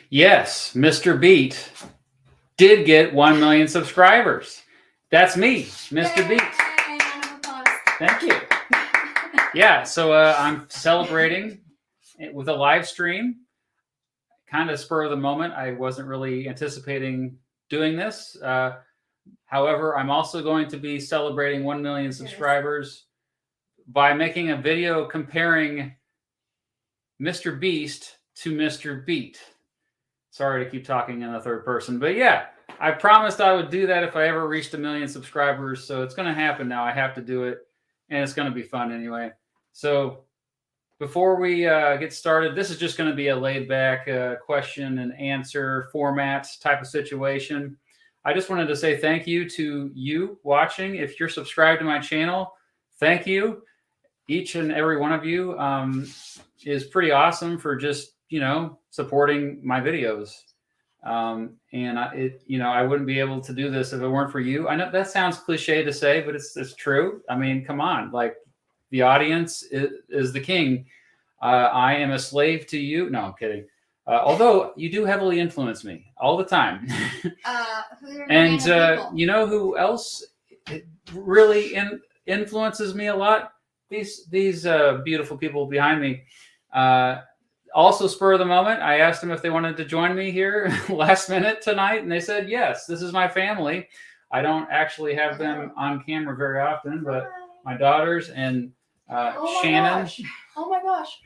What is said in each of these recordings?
Yes, Mr. Beat did get 1 million subscribers. That's me, Mr. Yay! Beat. Round of applause. Thank you. Yeah, so I'm celebrating with a live stream, kind of spur of the moment. I wasn't really anticipating doing this. However, I'm also going to be celebrating 1 million subscribers by making a video comparing Mr. Beast to Mr. Beat. Sorry to keep talking in the third person, but yeah, I promised I would do that if I ever reached 1 million subscribers. So it's going to happen now. I have to do it, and it's going to be fun anyway. So before we get started, this is just going to be a laid back question and answer format type of situation. I just wanted to say thank you to you watching. If you're subscribed to my channel, thank you. Each and every one of you is pretty awesome for just, supporting my videos. And I wouldn't be able to do this if it weren't for you. I know that sounds cliche to say, but it's true. I mean, come on, like the audience is the king. I am a slave to you. No, I'm kidding. Although you do heavily influence me all the time. And you know who else really influences me a lot? These beautiful people behind me. Also, spur of the moment, I asked them if they wanted to join me here last minute tonight, and they said yes. This is my family. I don't actually have them on camera very often, but my daughters and Shannon. Gosh. Oh my gosh.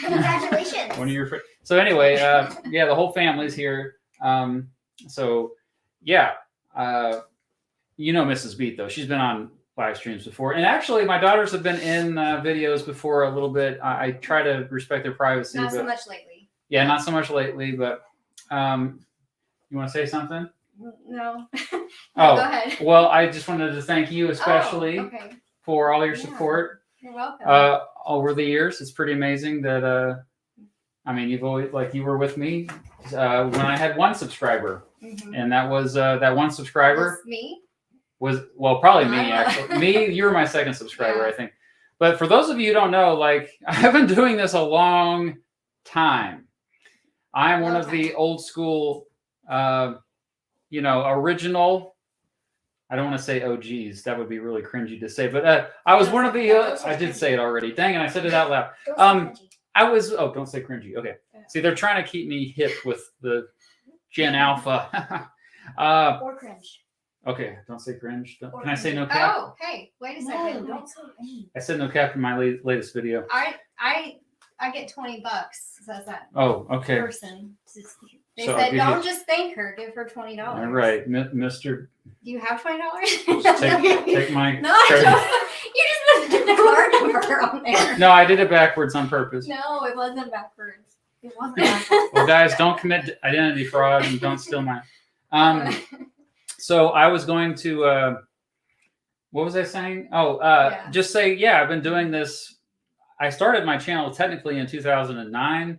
Congratulations. One of your so anyway, yeah, the whole family's here. So yeah, Mrs. Beat though. She's been on live streams before, and actually my daughters have been in videos before a little bit. I try to respect their privacy. Not so much lately. Yeah, not so much lately, but you want to say something? No. Oh, go ahead. Well, I just wanted to thank you especially okay. for all your support. You're welcome. Over the years. It's pretty amazing that you've always, like, you were with me when I had 1 subscriber, and that was that 1 subscriber. Me? Was probably me actually. Me, you were my 2nd subscriber, yeah. I think. But for those of you who don't know, like, I've been doing this a long time. I'm one of the old school, original. I don't want to say OGs. That would be really cringy to say. But I was one of the. I did say it already. Dang it! I said it out loud. I was. Oh, don't say cringy. Okay. See, they're trying to keep me hip with the Gen Alpha. Or cringe. Okay, don't say cringe. Can I say no cap? Oh, hey, wait a second. No, don't say cringe. I said no cap in my latest video. I get $20. Says that. Oh, okay. Person. They said don't just thank her. Give her $20. All right, Mr. Do you have $20? Just take my. No, I don't. You just put the card number on there. No, I did it backwards on purpose. No, it wasn't backwards. It wasn't backwards. Well, guys, don't commit identity fraud and don't steal mine. So I was going to, what was I saying? Just say, yeah, I've been doing this. I started my channel technically in 2009,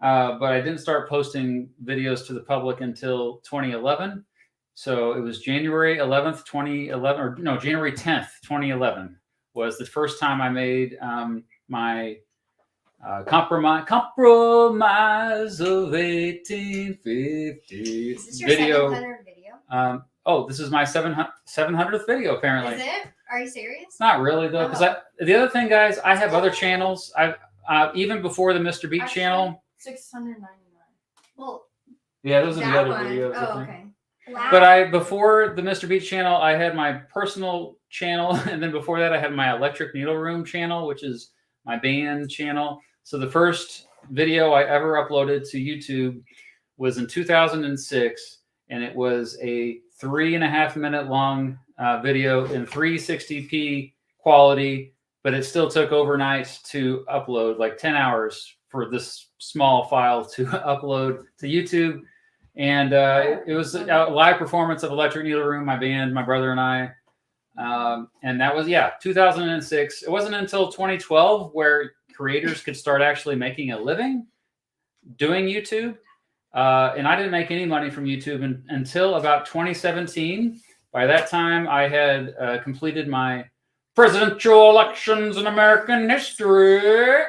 but I didn't start posting videos to the public until 2011. So it was January 11th, 2011, or no, January 10th, 2011 was the first time I made my compromise of 1850 Is this your video. 700th video? This is my 700th video, apparently. Is it? Are you serious? Not really, though, because the other thing, guys, I have other channels. I've even before the Mr. Beat channel. 699. Well, yeah, those are the other one. videos. Oh, okay. Wow. But before the Mr. Beat channel, I had my personal channel, and then before that, I had my Electric Needle Room channel, which is my band channel. So the first video I ever uploaded to YouTube was in 2006, and it was a 3.5 minute long video in 360p quality, but it still took overnight to upload, like 10 hours for this small file to upload to YouTube. And it was a live performance of Electric Needle Room, my band, my brother and I. And that was, 2006. It wasn't until 2012 where creators could start actually making a living doing YouTube. And I didn't make any money from YouTube until about 2017. By that time, I had completed my presidential elections in American history.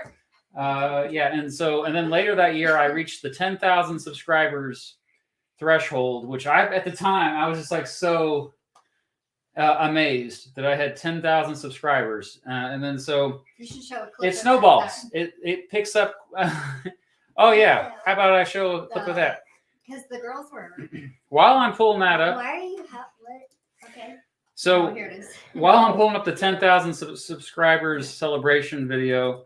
Yeah, and then later that year, I reached the 10,000 subscribers threshold, which at the time I was just like so amazed that I had 10,000 subscribers, and then so You should show a clip. it snowballs. It picks up. Oh yeah, how about I show a clip of that? Because the girls were. While I'm pulling that up, Why are you what? Okay. so Oh, here it is. while I'm pulling up the 10,000 subscribers celebration video,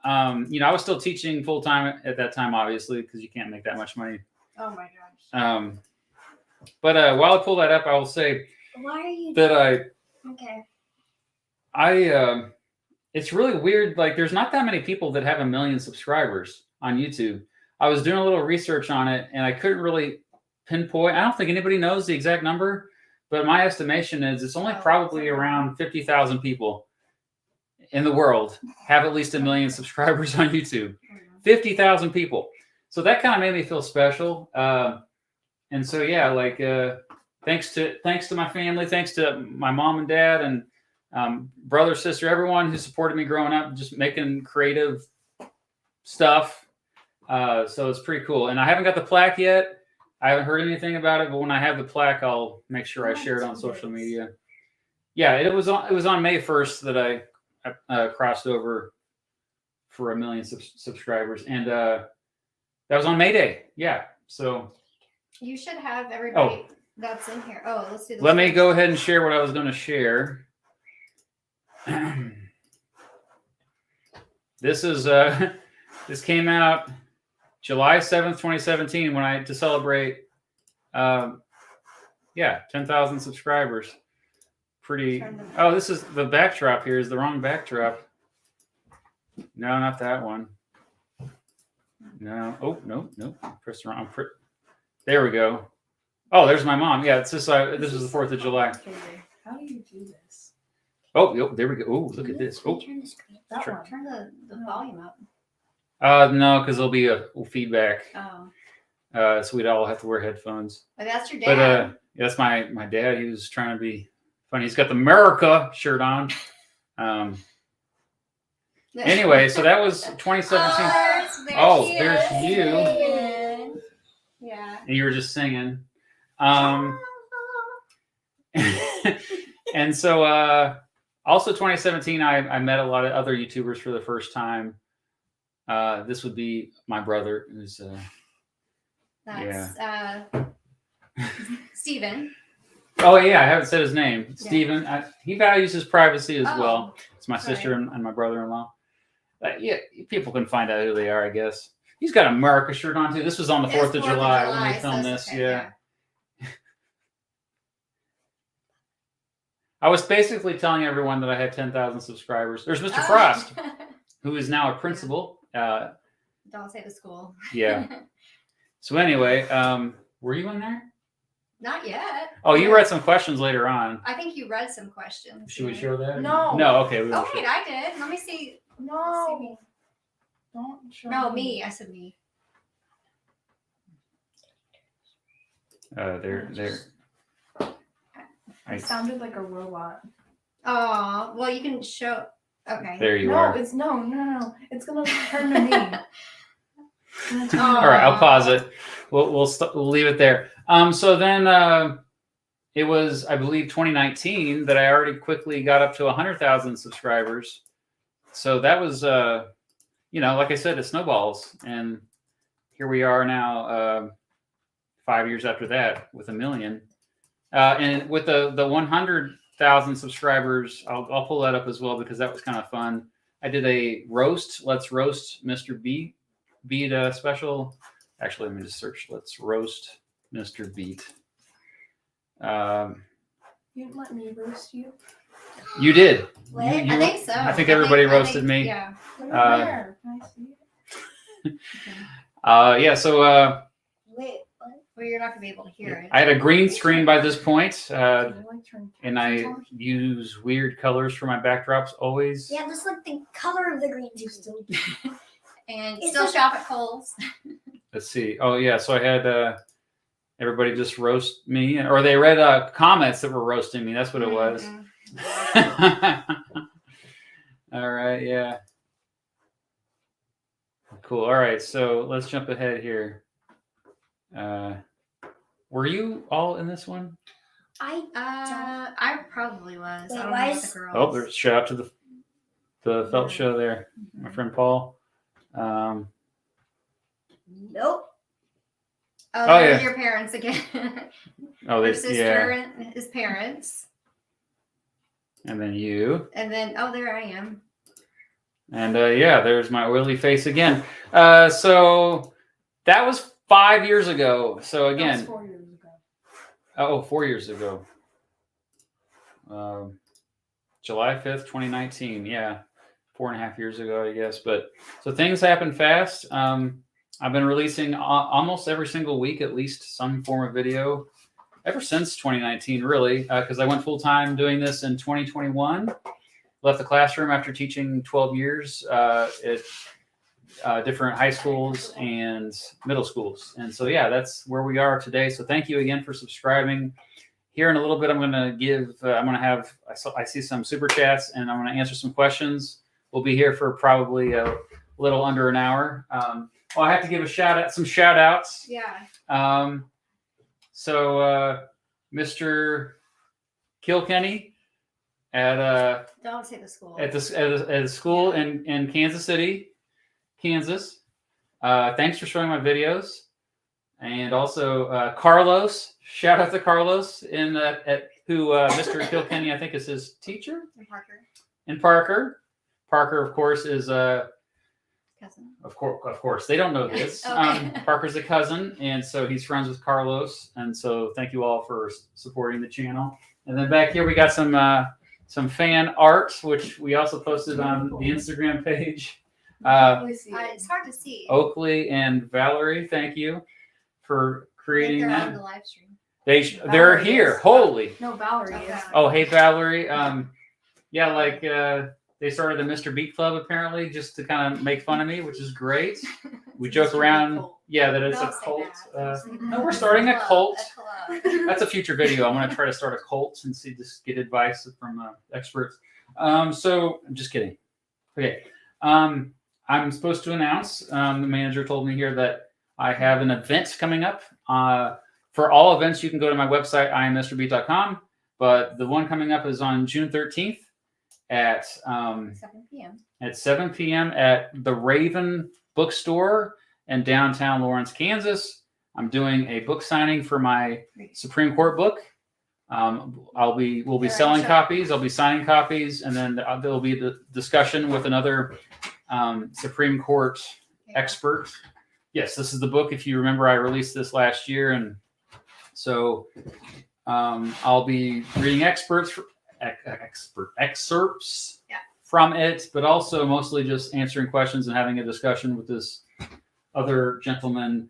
I was still teaching full time at that time, obviously, because you can't make that much money. Oh my gosh. But while I pull that up, I will say Why are you? that Okay. it's really weird. Like, there's not that many people that have 1 million subscribers on YouTube. I was doing a little research on it, and I couldn't really pinpoint. I don't think anybody knows the exact number, but my estimation is it's only probably around 50,000 people in the world have at least 1 million subscribers on YouTube. 50,000 people. So that kind of made me feel special. And so yeah, like thanks to my family, thanks to my mom and dad, and brother, sister, everyone who supported me growing up, just making creative stuff. So it's pretty cool. And I haven't got the plaque yet. I haven't heard anything about it, but when I have the plaque, I'll make sure I share it on social media. Yeah, it was on May 1st that I crossed over for 1 million subscribers, and that was on May Day. Yeah, so You should have everybody that's in here. Oh, let's do this. let me go ahead and share what I was going to share. This is this came out July 7th, 2017, to celebrate 10,000 subscribers. Pretty. Oh, this is the backdrop. Here is the wrong backdrop. No, not that one. No. Oh, no. Press the wrong. There we go. Oh, there's my mom. Yeah, it's this. This is the 4th of July. How do you do this? Oh, there we go. Oh, look at this. Oh, Turn the screen. That Sure. one. Turn the volume up. no, because there'll be a feedback. Oh. So we'd all have to wear headphones. But that's your But dad. that's my dad. He was trying to be funny. He's got the America shirt on. Anyway, so that was 2017. Oh, there's you. Yeah. And you were just singing. And so also 2017, I met a lot of other YouTubers for the first time. This would be my brother, who's That's Steven. oh yeah, I haven't said his name. Yeah. Steven. He values his privacy as Oh, well. It's my sorry. sister and my brother-in-law. Yeah, people can find out who they are, I guess. He's got an America shirt on too. This was on the 4th of July when we filmed this. Okay, Yeah. I was basically telling everyone that I had 10,000 subscribers. There's Mr. Oh. Frost, who is now a principal. Don't say the school. Yeah. So anyway, were you in there? Not yet. Oh, you read some questions later on. I think you read some questions. Should we show that? No. No. Okay. We Oh won't wait, show. I did. Let me see. No. Don't show No, me. I said me. There. It sounded like a robot. Oh, well, you can show. Okay. There you no, are. it's no. It's gonna turn to me. It's gonna turn Oh. All right, I'll pause it. We'll leave it there. So then it was, I believe, 2019 that I already quickly got up to 100,000 subscribers. So that was, like I said, it snowballs, and here we are now, 5 years after that with 1 million, and with the 100,000 subscribers. I'll pull that up as well because that was kind of fun. I did a roast. Let's roast Mr. Beat special. Actually, let me just search. Let's roast Mr. Beat. You didn't let me roast you. You did. What? You- I think so. I think everybody roasted me. Yeah. Where? Can I see it? Yeah. So Wait. What? Well, you're not gonna be able to hear it. I had a green screen by this point, Can I, like, turn and I use weird colors for my backdrops always. Yeah, just like the color of the green screen. And It's still like- shop at Kohl's. Let's see. Oh yeah. So I had everybody just roast me, or they read comments that were roasting me. That's what it was. Mhm. All right. Yeah. cool. All right, so let's jump ahead here. Were you all in this one? I probably was. Wait, I don't why know about is- the girls. Oh, there's shout out to the felt Yeah. show there, my friend Paul. Nope. Oh, Oh, there's yeah. your parents again. Oh, Her they, sister yeah, and his parents. and then you, And then, oh, there I am. and yeah, there's my oily face again. So that was 5 years ago. So That was again, 4 years ago. oh, 4 years ago. July 5th, 2019. Yeah. 4.5 years ago, I guess. But so things happen fast. I've been releasing almost every single week, at least some form of video ever since 2019, really, because I went full time doing this in 2021. Left the classroom after teaching 12 years at different high schools and middle schools. And so, yeah, that's where we are today. So thank you again for subscribing. Here in a little bit, I'm going to give, I'm going to have, I see some super chats and I'm going to answer some questions. We'll be here for probably a little under an hour. Well, I have to give some shout outs. Yeah. So Mr. Kilkenny at Don't say the school. at a school in Kansas City, Kansas. Thanks for showing my videos, and also Carlos. Shout out to Carlos who Mr. Kilkenny I think is his teacher. And Parker. And Parker. Parker, of course, is Cousin. Of course, they don't know this. Okay. Parker's a cousin, and so he's friends with Carlos. And so, thank you all for supporting the channel. And then back here, we got some fan art, which we also posted on the Instagram page. It's hard to see. Oakley and Valerie, thank you for creating They're on the that. live stream. They're Valerie here. is. Holy! No, Valerie Okay. is. Oh, hey Valerie. Yeah, like they started the Mr. Beat Club apparently just to kind of make fun of me, which is great. We It's joke Mr. Beat around, cult. yeah, that it's a Don't say cult. that. No, we're starting a cult. A club. That's a future video. I'm going to try to start a cult and just get advice from experts. So I'm just kidding. Okay. I'm supposed to announce, the manager told me here that I have an event coming up. For all events, you can go to my website, immrbeat.com. But the one coming up is on June 13th at 7 p.m. at 7 p.m. at the Raven Bookstore in downtown Lawrence, Kansas. I'm doing a book signing for my Supreme Court book. We'll be Right, selling sure. copies. I'll be signing copies, and then there'll be the discussion with another Supreme Court expert. Yes, this is the book. If you remember, I released this last year, and so I'll be reading excerpts Yeah. from it, but also mostly just answering questions and having a discussion with this other gentleman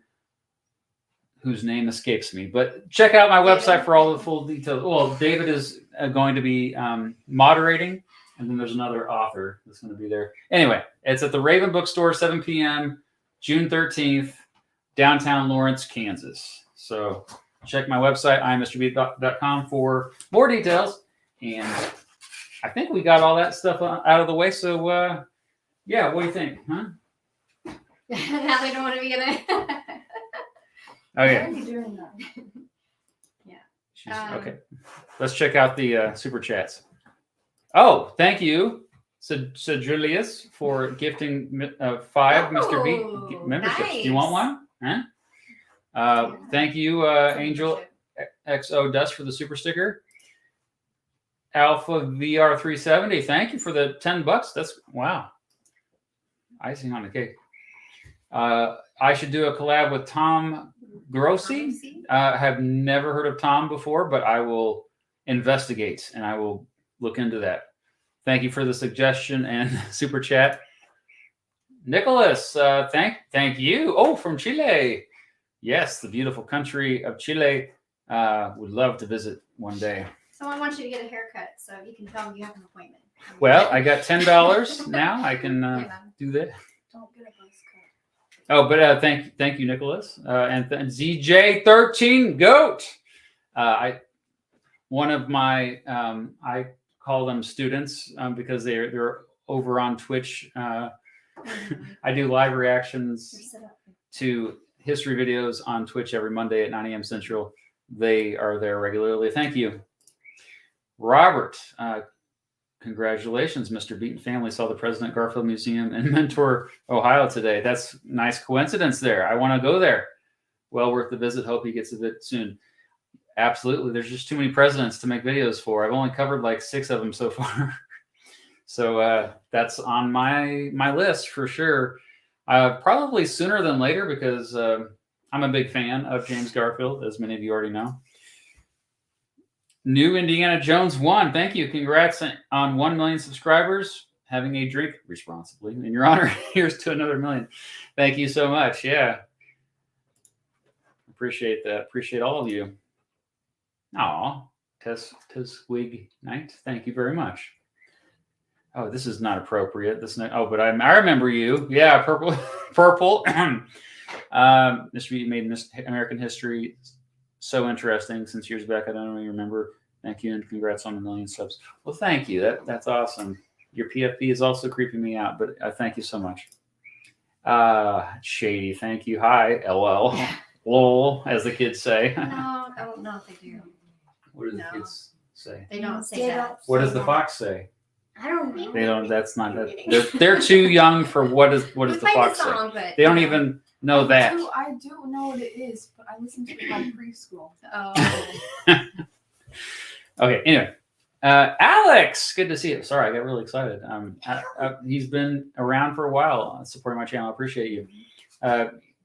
whose name escapes me. But check out my David. website for all the full details. Well, David is going to be moderating, and then there's another author that's going to be there. Anyway, it's at the Raven Bookstore, 7 p.m., June 13th, downtown Lawrence, Kansas. So check my website, immrbeat.com, for more details. And I think we got all that stuff out of the way. So, yeah, what do you think? Huh? Now they don't want to be in it. Oh, Why yeah. are you doing that? Okay. Let's check out the super chats. Oh, thank you, so Julius, for gifting 5 Mr. Beat Oh, memberships. Do you nice. want one? Huh? Thank you, Angel XO Dust, for the super sticker. Alpha VR 370, thank you for the $10. That's wow. Icing on the cake. I should do a collab with Tom Grossi. I have never heard of Tom before, but I will investigate and I will look into that. Thank you for the suggestion and super chat. Nicholas, thank you. Oh, from Chile. Yes, the beautiful country of Chile. Would love to visit one day. Someone wants you to get a haircut, so you can tell them you have an appointment. Well, I got $10 now. I can Yeah. do that. Don't get a buzz cut. Oh, but thank you, Nicholas, and ZJ13 Goat. One of my I call them students because they're over on Twitch I do live reactions You're set up. to history videos on Twitch every Monday at 9 a.m. Central. They are there regularly. Thank you. Robert, congratulations. Mr. Beaton family saw the President Garfield Museum in Mentor, Ohio today. That's nice coincidence there. I want to go there. Well worth the visit. Hope he gets a bit soon. Absolutely. There's just too many presidents to make videos for. I've only covered like 6 of them so far. So that's on my list for sure. Probably sooner than later because I'm a big fan of James Garfield, as many of you already know. New Indiana Jones 1. Thank you. Congrats on 1 million subscribers. Having a drink responsibly. In your honor, here's to another million. Thank you so much. Yeah. Appreciate that. Appreciate all of you. Aw. Teswig Knight. Thank you very much. Oh, this is not appropriate. But I remember you. Yeah, purple. Mr. B made American history so interesting since years back. I don't really remember. Thank you and congrats on the 1 million subs. Well, thank you. That's awesome. Your PFP is also creeping me out, but thank you so much. Shady, thank you. Hi, LL. Lol, as the kids say. No, I don't know if they do. What do the No. kids say? They don't say They that. don't What say does the that. fox say? I don't know. They don't. That's not. They're too young for what does We the played fox the say? song, but They don't even know that. I do know what it is, but I listened to it by preschool. Oh, Okay. Anyway, Alex, good to see you. Sorry, I got really excited. He's been around for a while, supporting my channel. I appreciate you.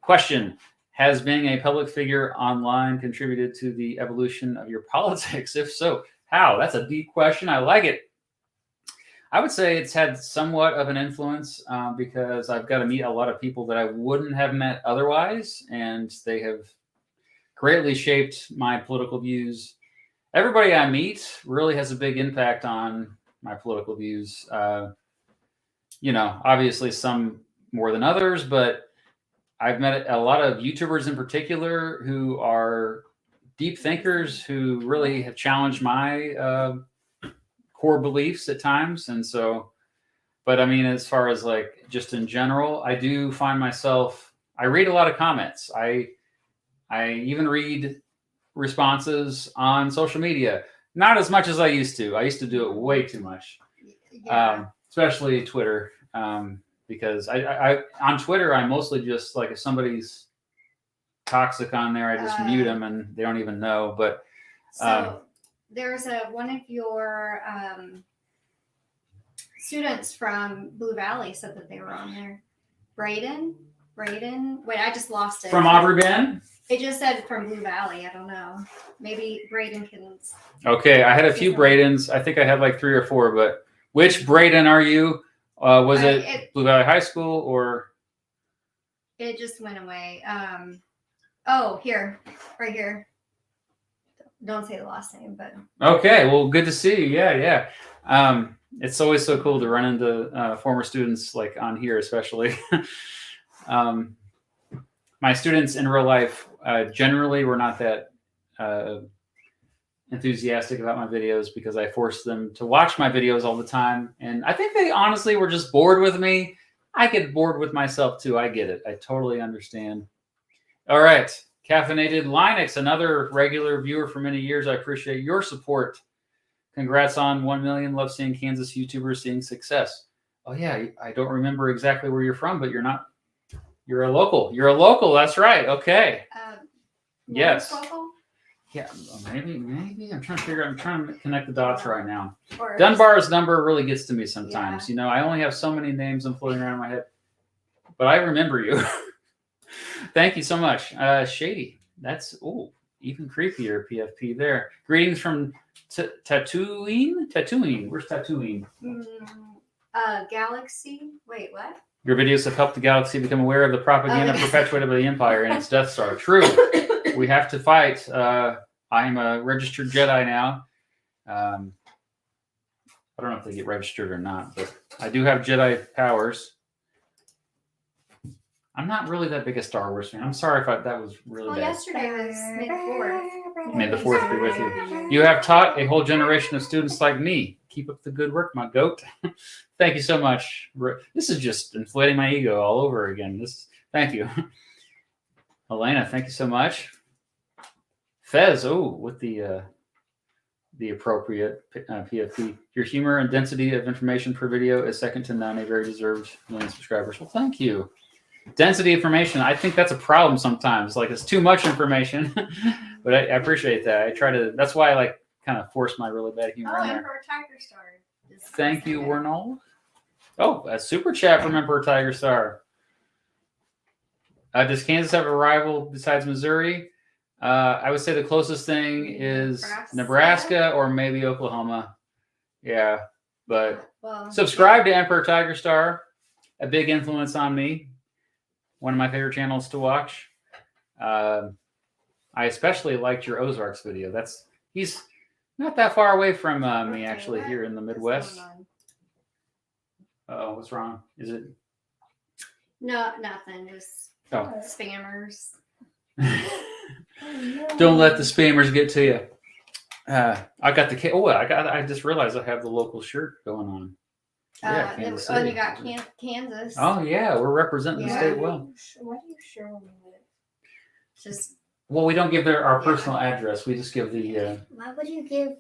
Question: has being a public figure online contributed to the evolution of your politics? If so, how? That's a deep question. I like it. I would say it's had somewhat of an influence because I've got to meet a lot of people that I wouldn't have met otherwise, and they have greatly shaped my political views. Everybody I meet really has a big impact on my political views. Obviously some more than others, but I've met a lot of YouTubers in particular who are deep thinkers who really have challenged my core beliefs at times. And so, but I mean, as far as like just in general, I do find myself, I read a lot of comments. I even read responses on social media, not as much as I used to. I used to do it way too much, especially Twitter, because I on Twitter, I mostly just like if somebody's toxic on there, I just mute them and they don't even know. But so there's one of your students from Blue Valley said that they were on there. Braden. Wait, I just lost it. from Aubrey Bend. It just said from Blue Valley. I don't know. Maybe Braden can. Okay, I had a few Bradens. I think I had like 3 or 4, but which Braden are you? Was it Blue Valley High School or? It just went away. Oh, here, right here. Don't say the last name, but Okay, well, good to see you. Yeah. It's always so cool to run into former students like on here, especially. My students in real life generally were not that enthusiastic about my videos because I forced them to watch my videos all the time. And I think they honestly were just bored with me. I get bored with myself too. I get it. I totally understand. All right. Caffeinated Linux, another regular viewer for many years. I appreciate your support. Congrats on 1 million. Love seeing Kansas YouTubers seeing success. Oh yeah, I don't remember exactly where you're from, but you're a local. You're a local. That's right. Okay. Yes. Local? Yeah, maybe. I'm trying to connect the dots right now. Or Dunbar's number really gets to me sometimes. Yeah. I only have so many names I'm floating around in my head, but I remember you. Thank you so much. Shady. That's even creepier PFP there. Greetings from Tatooine. Where's Tatooine? Galaxy. Wait, what? Your videos have helped the galaxy become aware of the propaganda perpetuated by the Empire and its Death Star. True. We have to fight. I'm a registered Jedi now. I don't know if they get registered or not, but I do have Jedi powers. I'm not really that big a Star Wars fan. I'm sorry if that was really bad. Yesterday was May 4th. May the fourth be with you. You have taught a whole generation of students like me. Keep up the good work, my goat. Thank you so much. This is just inflating my ego all over again. Thank you. Elena, thank you so much. Fez, with the appropriate PFP. Your humor and density of information per video is second to none. A very deserved million subscribers. Well, thank you. Density information. I think that's a problem sometimes. Like it's too much information, but I appreciate that. I try to. That's why I like kind of force my really bad humor in there. Emperor Tiger Star. Thank you, Wernold. Oh, a super chat from Emperor Tiger Star. Does Kansas have a rival besides Missouri? I would say the closest thing is Nebraska or maybe Oklahoma. Yeah, but subscribe to Emperor Tiger Star. A big influence on me. One of my favorite channels to watch. I especially liked your Ozarks video. He's not that far away from me, actually, here in the Midwest. Oh, what's wrong? Is it? No, nothing. Just spammers. Don't let the spammers get to you. I got the. I just realized I have the local shirt going on. Yeah, Kansas City. You got Kansas. Oh yeah, we're representing the state well. Why do you share them with? Just. Well, we don't give our personal address. We just give the. Why would you give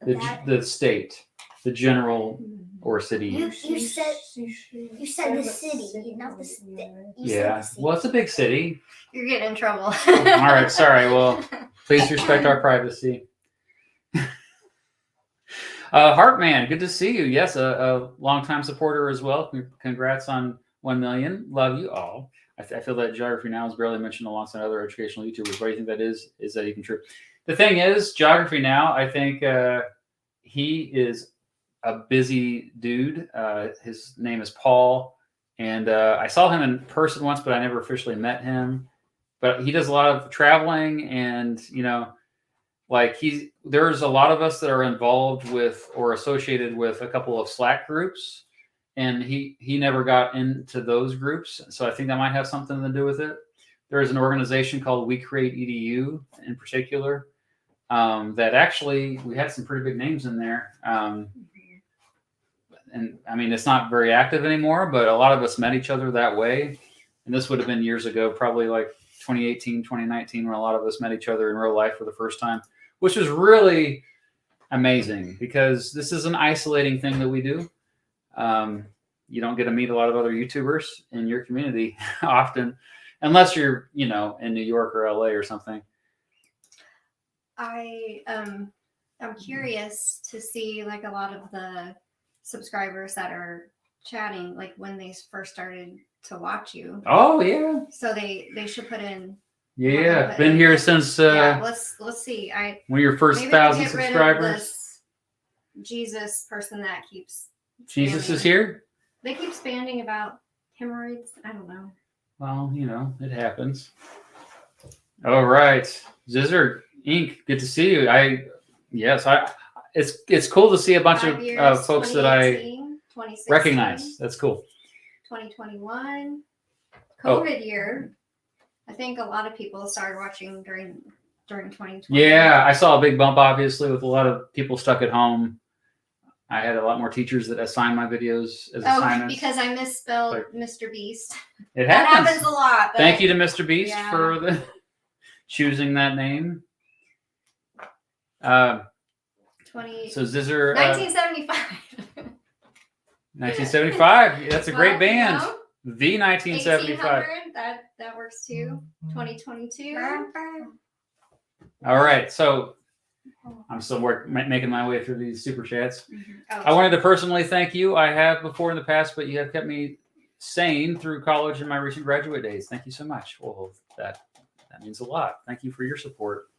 The state, the general or city. You said the city, not the state. Yeah. Well, it's a big city. You're getting in trouble. All right. Sorry. Well, please respect our privacy. Heartman, good to see you. Yes, a longtime supporter as well. Congrats on 1 million. Love you all. I feel that Geography Now is barely mentioned alongside other educational YouTubers. What do you think that is? Is that even true? The thing is, Geography Now, I think he is a busy dude. His name is Paul, and I saw him in person once, but I never officially met him. But he does a lot of traveling, and like there's a lot of us that are involved with or associated with a couple of Slack groups, and he never got into those groups. So I think that might have something to do with it. There is an organization called We Create EDU in particular that actually we had some pretty big names in there. And I mean, it's not very active anymore, but a lot of us met each other that way. And this would have been years ago, probably like 2018, 2019, when a lot of us met each other in real life for the first time, which was really amazing because this is an isolating thing that we do. You don't get to meet a lot of other YouTubers in your community often, unless you're, in New York or LA or something. I'm curious to see like a lot of the subscribers that are chatting, like when they first started to watch you. Oh yeah. So they should put in. Yeah, been here since. Let's see. One of your first 1,000 subscribers. Jesus person that keeps. Jesus is here. They keep spamming about hemorrhoids. I don't know. Well, it happens. All right, Zizzer Inc. Good to see you. It's cool to see a bunch of folks that I recognize. That's cool. 2021, COVID year. I think a lot of people started watching during 2020. Yeah, I saw a big bump, obviously, with a lot of people stuck at home. I had a lot more teachers that assigned my videos as assignments. Because I misspelled Mr. Beast. It that happens. happens a lot. Thank you to Mr. Beast for choosing that name. 20. So Zizzer. 1975. 1975. That's a great band. You know, The 1975. 1800, that works too. 2022. All right. So I'm still making my way through these super chats. Oh, I wanted to personally thank you. I have before in the past, but you have kept me sane through college and my recent graduate days. Thank you so much. Well, that means a lot. Thank you for your support.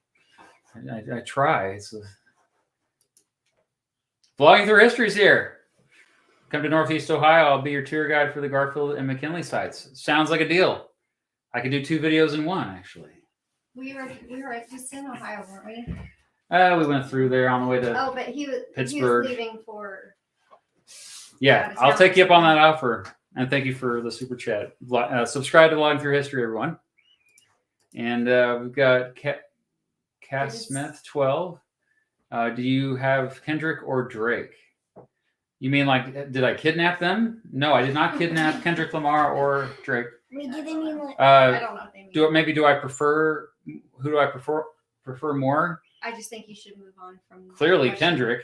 I try. Vlogging through history's here. Come to Northeast Ohio. I'll be your tour guide for the Garfield and McKinley sites. Sounds like a deal. I could do 2 videos in one, actually. We were just in Ohio, weren't we? We went through there on the way to but he was Pittsburgh. leaving for. Yeah, I'll take you up on that offer. And thank you for the super chat. Subscribe to Vlogging Through History, everyone. And we've got Cass It is- Smith 12. Do you have Kendrick or Drake? You mean like, did I kidnap them? No, I did not kidnap Kendrick Lamar or Drake. Wait, do they mean like? I don't know what they mean. Do I prefer? Who do I prefer more? I just think you should move on from. the Clearly, question. Kendrick.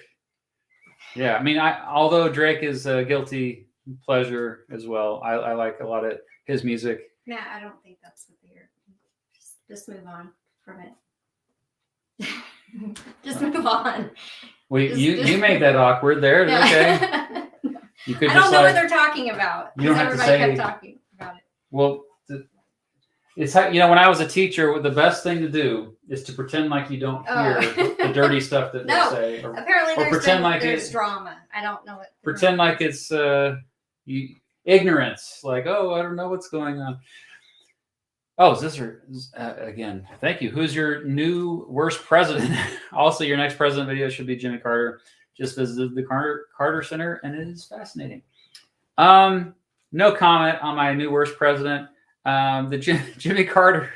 Yeah, I mean, although Drake is a guilty pleasure as well, I like a lot of his music. Matt, I don't think that's what they're. Just move on from it. Just move on. Well, Just- you made that awkward there. Yeah. Okay, you could I just don't know what like, they're talking about. You don't because have to everybody say- kept talking about it. well, it's how, when I was a teacher, the best thing to do is to pretend like you don't hear Oh. the dirty stuff that No. they say, or Apparently, Or pretend like there's it- drama. I don't know what. pretend like it's ignorance, like, oh, I don't know what's going on. Oh, is this again? Thank you. Who's your new worst president? Also, your next president video should be Jimmy Carter. Just visited the Carter Center, and it is fascinating. No comment on my new worst president. Jimmy Carter.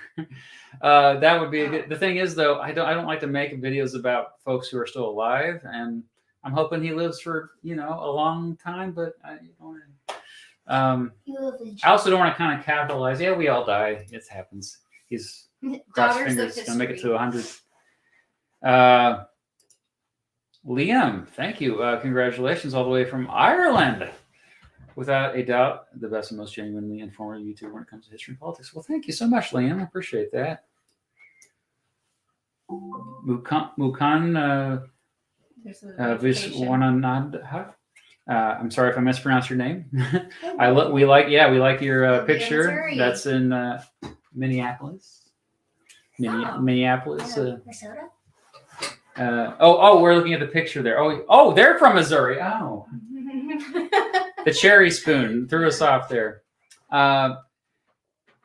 That would be a good. The thing is, though, I don't like to make videos about folks who are still alive, and I'm hoping he lives for a long time. But I You live in I also don't want to kind of capitalize. Yeah, we all die. It happens. He's cross Daughters fingers. of Gonna make it to history. 100. Liam, thank you. Congratulations all the way from Ireland. Without a doubt, the best and most genuinely informative YouTuber when it comes to history and politics. Well, thank you so much, Liam. I appreciate that. Mukan There's a notification. Viswananandha. I'm sorry if I mispronounced your name. Missouri. We like your It'll be in picture. Missouri. That's in Minneapolis. Oh. Minneapolis. Minnesota. We're looking at the picture there. Oh, they're from Missouri. Oh, the cherry spoon threw us off there.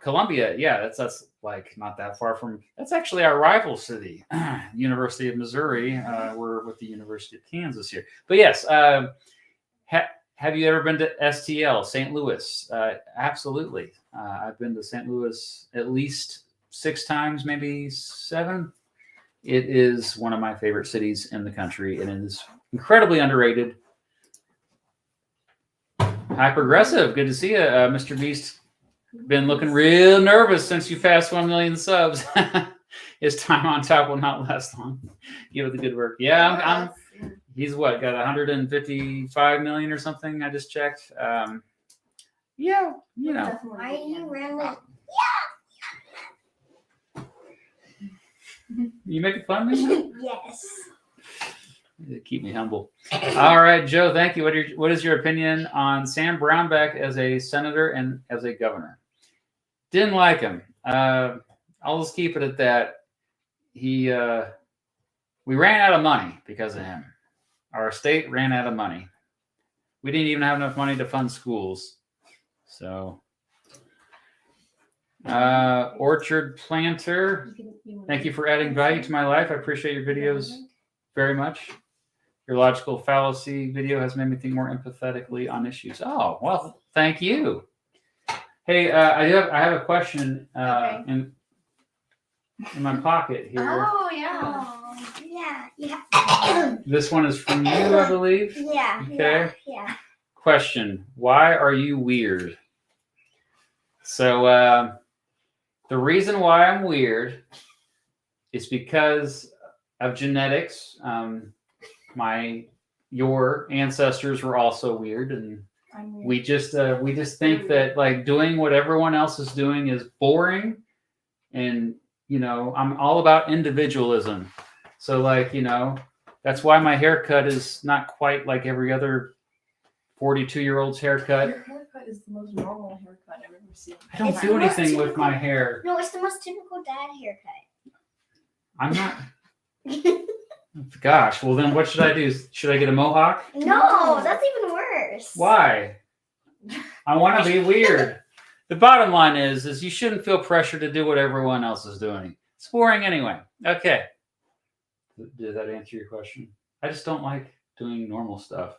Columbia, yeah, that's like not that far from. That's actually our rival city, University of Missouri. We're with the University of Kansas here. But yes, have you ever been to STL, St. Louis? Absolutely. I've been to St. Louis at least 6 times, maybe 7. It is one of my favorite cities in the country, and it is incredibly underrated. Hi, Progressive. Good to see you, Mr. Beast. Been looking real nervous since you passed 1 million subs. His time on top will not last long. Give it the good work. Yeah, he's got 155 million or something. I just checked. Yeah, Definitely. Why are you rambling? You making fun of me? Yes. Keep me humble. All right, Joe, thank you. What is your opinion on Sam Brownback as a senator and as a governor? Didn't like him. I'll just keep it at that. We ran out of money because of him. Our state ran out of money. We didn't even have enough money to fund schools. So, Orchard Planter, thank you for adding value to my life. I appreciate your videos very much. Your logical fallacy video has made me think more empathetically on issues. Oh, well, thank you. Hey, I have a question Okay. in my pocket here. Oh yeah. Oh, yeah. This one is from you, I believe. Yeah. Okay. Yeah. Question: why are you weird? So the reason why I'm weird is because of genetics. Your ancestors were also weird, and I'm weird. we just think that like doing what everyone else is doing is boring, and I'm all about individualism. So like that's why my haircut is not quite like every other 42-year-old's haircut. Your haircut is the most normal haircut I've ever seen. I don't It's do the most anything with typical- my hair. No, it's the most typical dad haircut. I'm not. Gosh, well then what should I do? Should I get a mohawk? No, that's even worse. Why? I want to be weird. The bottom line is you shouldn't feel pressure to do what everyone else is doing. It's boring anyway. Okay. Did that answer your question? I just don't like doing normal stuff.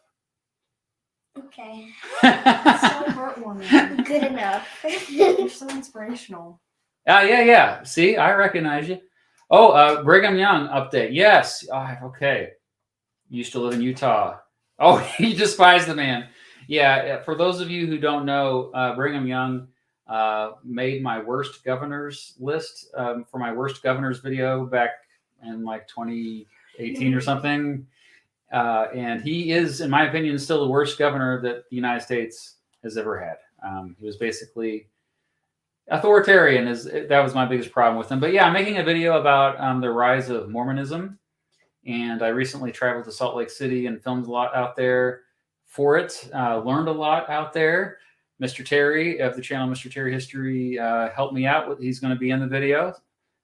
Okay. It's so heartwarming. Good enough. You're so inspirational. Yeah. See, I recognize you. Oh, Brigham Young update. Yes. Okay. Used to live in Utah. Oh, he despised the man. Yeah. For those of you who don't know, Brigham Young made my worst governors list for my worst governors video back in like 2018 or something. And he is, in my opinion, still the worst governor that the United States has ever had. He was basically authoritarian. That was my biggest problem with him. But yeah, I'm making a video about the rise of Mormonism. And I recently traveled to Salt Lake City and filmed a lot out there for it. Learned a lot out there. Mr. Terry of the channel Mr. Terry History helped me out. He's going to be in the video.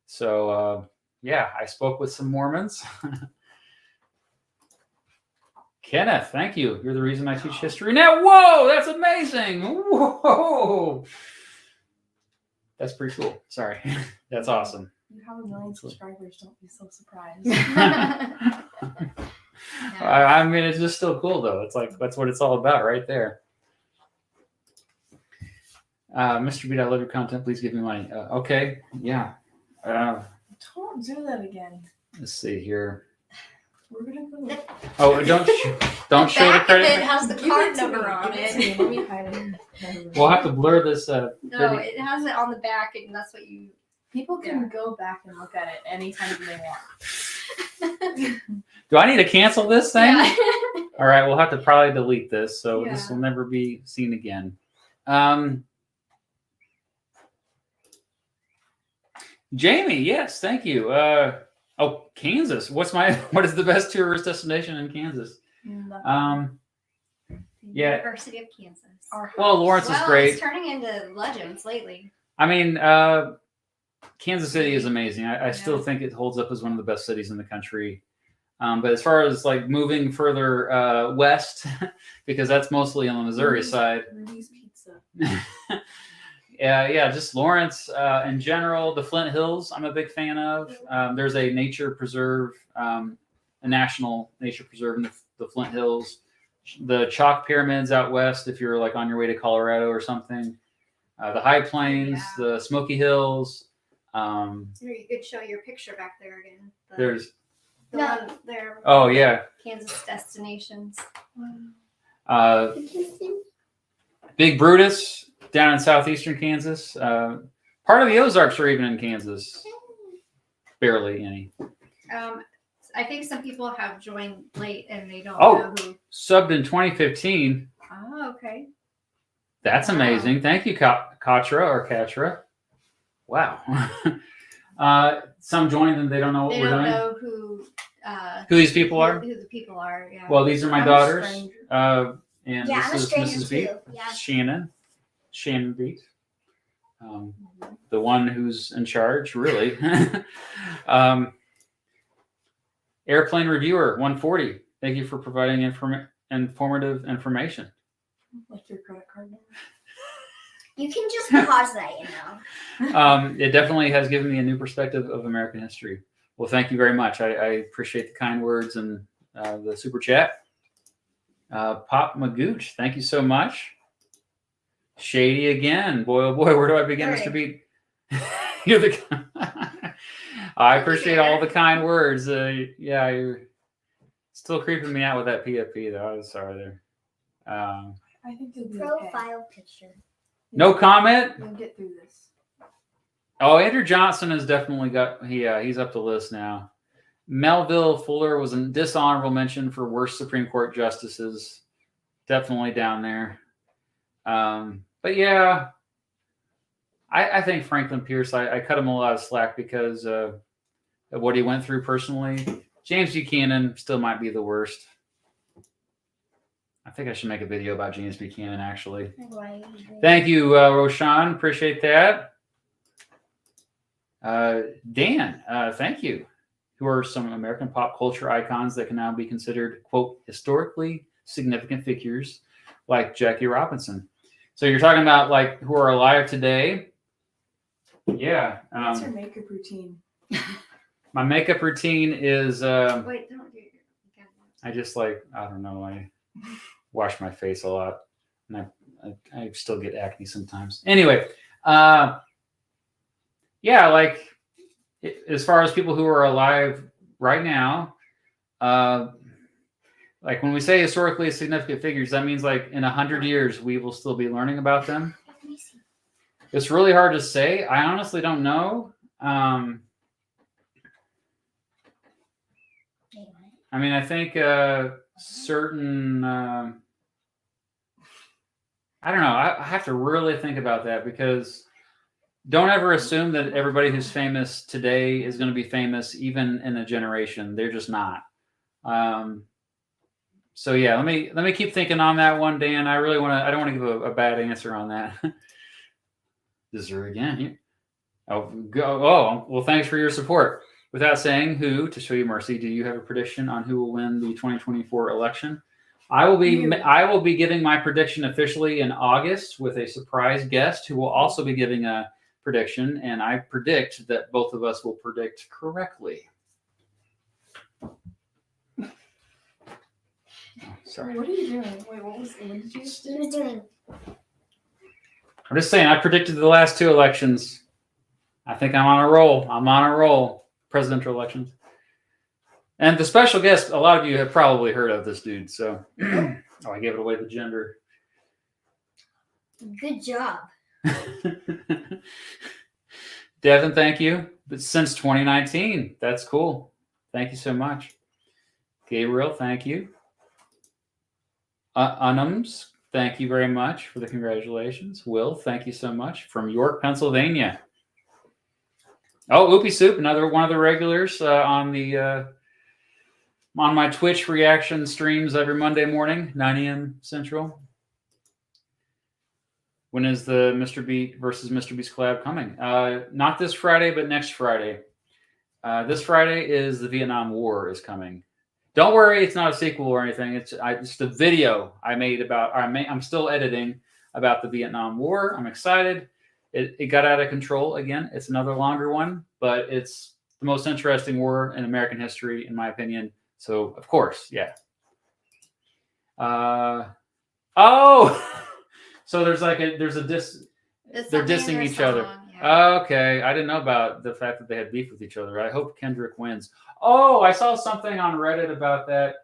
So yeah, I spoke with some Mormons. Kenneth, thank you. You're the reason I teach history now. Whoa, that's amazing. Whoa. That's pretty cool. Sorry. That's awesome. You have 1 million subscribers. Don't be so surprised. I mean, it's just still cool, though. It's like, that's what it's all about right there. Mr. Beat, I love your content. Please give me money. Okay. Yeah. Don't do that again. Let's see here. We're gonna go. Oh, don't show the Back of it credit. has the Give card it to number me. on Give it to it. me. Let me hide it. We'll have to blur this. No, video. it has it on the back, and that's what you. People can go back and look at it anytime they want. Do I need to cancel this thing? Yeah. All right, we'll have to probably delete this, so this Yeah. will never be seen again. Jamie, yes, thank you. Kansas. What is the best tourist destination in Kansas? Yeah. University of Kansas. Well, Lawrence is great. It's turning into legends lately. I mean, Kansas City is amazing. I still think it holds up as one of the best cities in the country. But as far as like moving further west, because that's mostly on the Missouri side. Rudy's Pizza. Yeah, just Lawrence in general. The Flint Hills, I'm a big fan of. There's a nature preserve, a national nature preserve in the Flint Hills. The Chalk Pyramids out west, if you're like on your way to Colorado or something. The High Plains, the Smoky Hills. Here, you could show your picture back there again. There's the one there. Oh yeah, Kansas destinations. Big Brutus down in southeastern Kansas. Part of the Ozarks are even in Kansas. Barely any. I think some people have joined late and they don't Oh. know who. Subbed in 2015. Oh, okay. That's amazing. Thank you, Katra. Wow. Some joined and they don't know what They we're don't doing. know Who these people are? Who the people are. Yeah. Well, these are my I'm a daughters. stranger. And Yeah, I'm a this is stranger Mrs. Beat. too. Yeah. Shannon Beat. The one who's in charge, really. Airplane Reviewer 140. Thank you for providing informative information. Like your credit card number. You can just pause that, you know. It definitely has given me a new perspective of American history. Well, thank you very much. I appreciate the kind words and the super chat. Pop Magooch, thank you so much. Shady again. Boy, oh boy, where do I begin, Mr. Beat? You're the. I appreciate all the kind words. Yeah, you're still creeping me out with that PFP, though. I was sorry there. I think you'll be okay. Profile picture. No comment. You'll get through this. Oh, Andrew Johnson has definitely got. He's up the list now. Melville Fuller was a dishonorable mention for worst Supreme Court justices. Definitely down there. But yeah, I think Franklin Pierce, I cut him a lot of slack because of what he went through personally. James Buchanan still might be the worst. I think I should make a video about James Buchanan, actually. Thank you, Roshan. Appreciate that. Dan, thank you. Who are some American pop culture icons that can now be considered, quote, historically significant figures like Jackie Robinson. So you're talking about like who are alive today. Yeah. What's your makeup routine? My makeup routine is Wait, don't do it. I just I don't know, I wash my face a lot. And I still get acne sometimes. Anyway, yeah, like as far as people who are alive right now, like when we say historically significant figures, that means like in 100 years we will still be learning about them. It's really hard to say. I honestly don't know. I mean, I think certain. I don't know. I have to really think about that, because don't ever assume that everybody who's famous today is going to be famous even in a generation. They're just not. So yeah, let me keep thinking on that one, Dan. I don't want to give a bad answer on that. This is her again. Oh, well, thanks for your support. Without saying who, to show you mercy, do you have a prediction on who will win the 2024 election? I will be giving my prediction officially in August with a surprise guest who will also be giving a prediction, and I predict that both of us will predict correctly. Sorry. What are you doing? Wait, what did you just do? I'm just saying, I predicted the last 2 elections. I think I'm on a roll. Presidential elections. And the special guest, a lot of you have probably heard of this dude. So, I gave it away the gender. Good job. Devin, thank you. But since 2019, that's cool. Thank you so much. Gabriel, thank you. Unums, thank you very much for the congratulations. Will, thank you so much from York, Pennsylvania. Oh, Oopie Soup, another one of the regulars on my Twitch reaction streams every Monday morning, 9 a.m. Central. When is the Mr. Beat versus Mr. Beast collab coming? Not this Friday, but next Friday. This Friday is the Vietnam War is coming. Don't worry, it's not a sequel or anything. It's just a video I made about. I'm still editing about the Vietnam War. I'm excited. It got out of control again. It's another longer one, but it's the most interesting war in American history, in my opinion. So, of course, yeah. So there's a diss. They're dissing each other. Yeah. Okay, I didn't know about the fact that they had beef with each other. I hope Kendrick wins. Oh, I saw something on Reddit about that.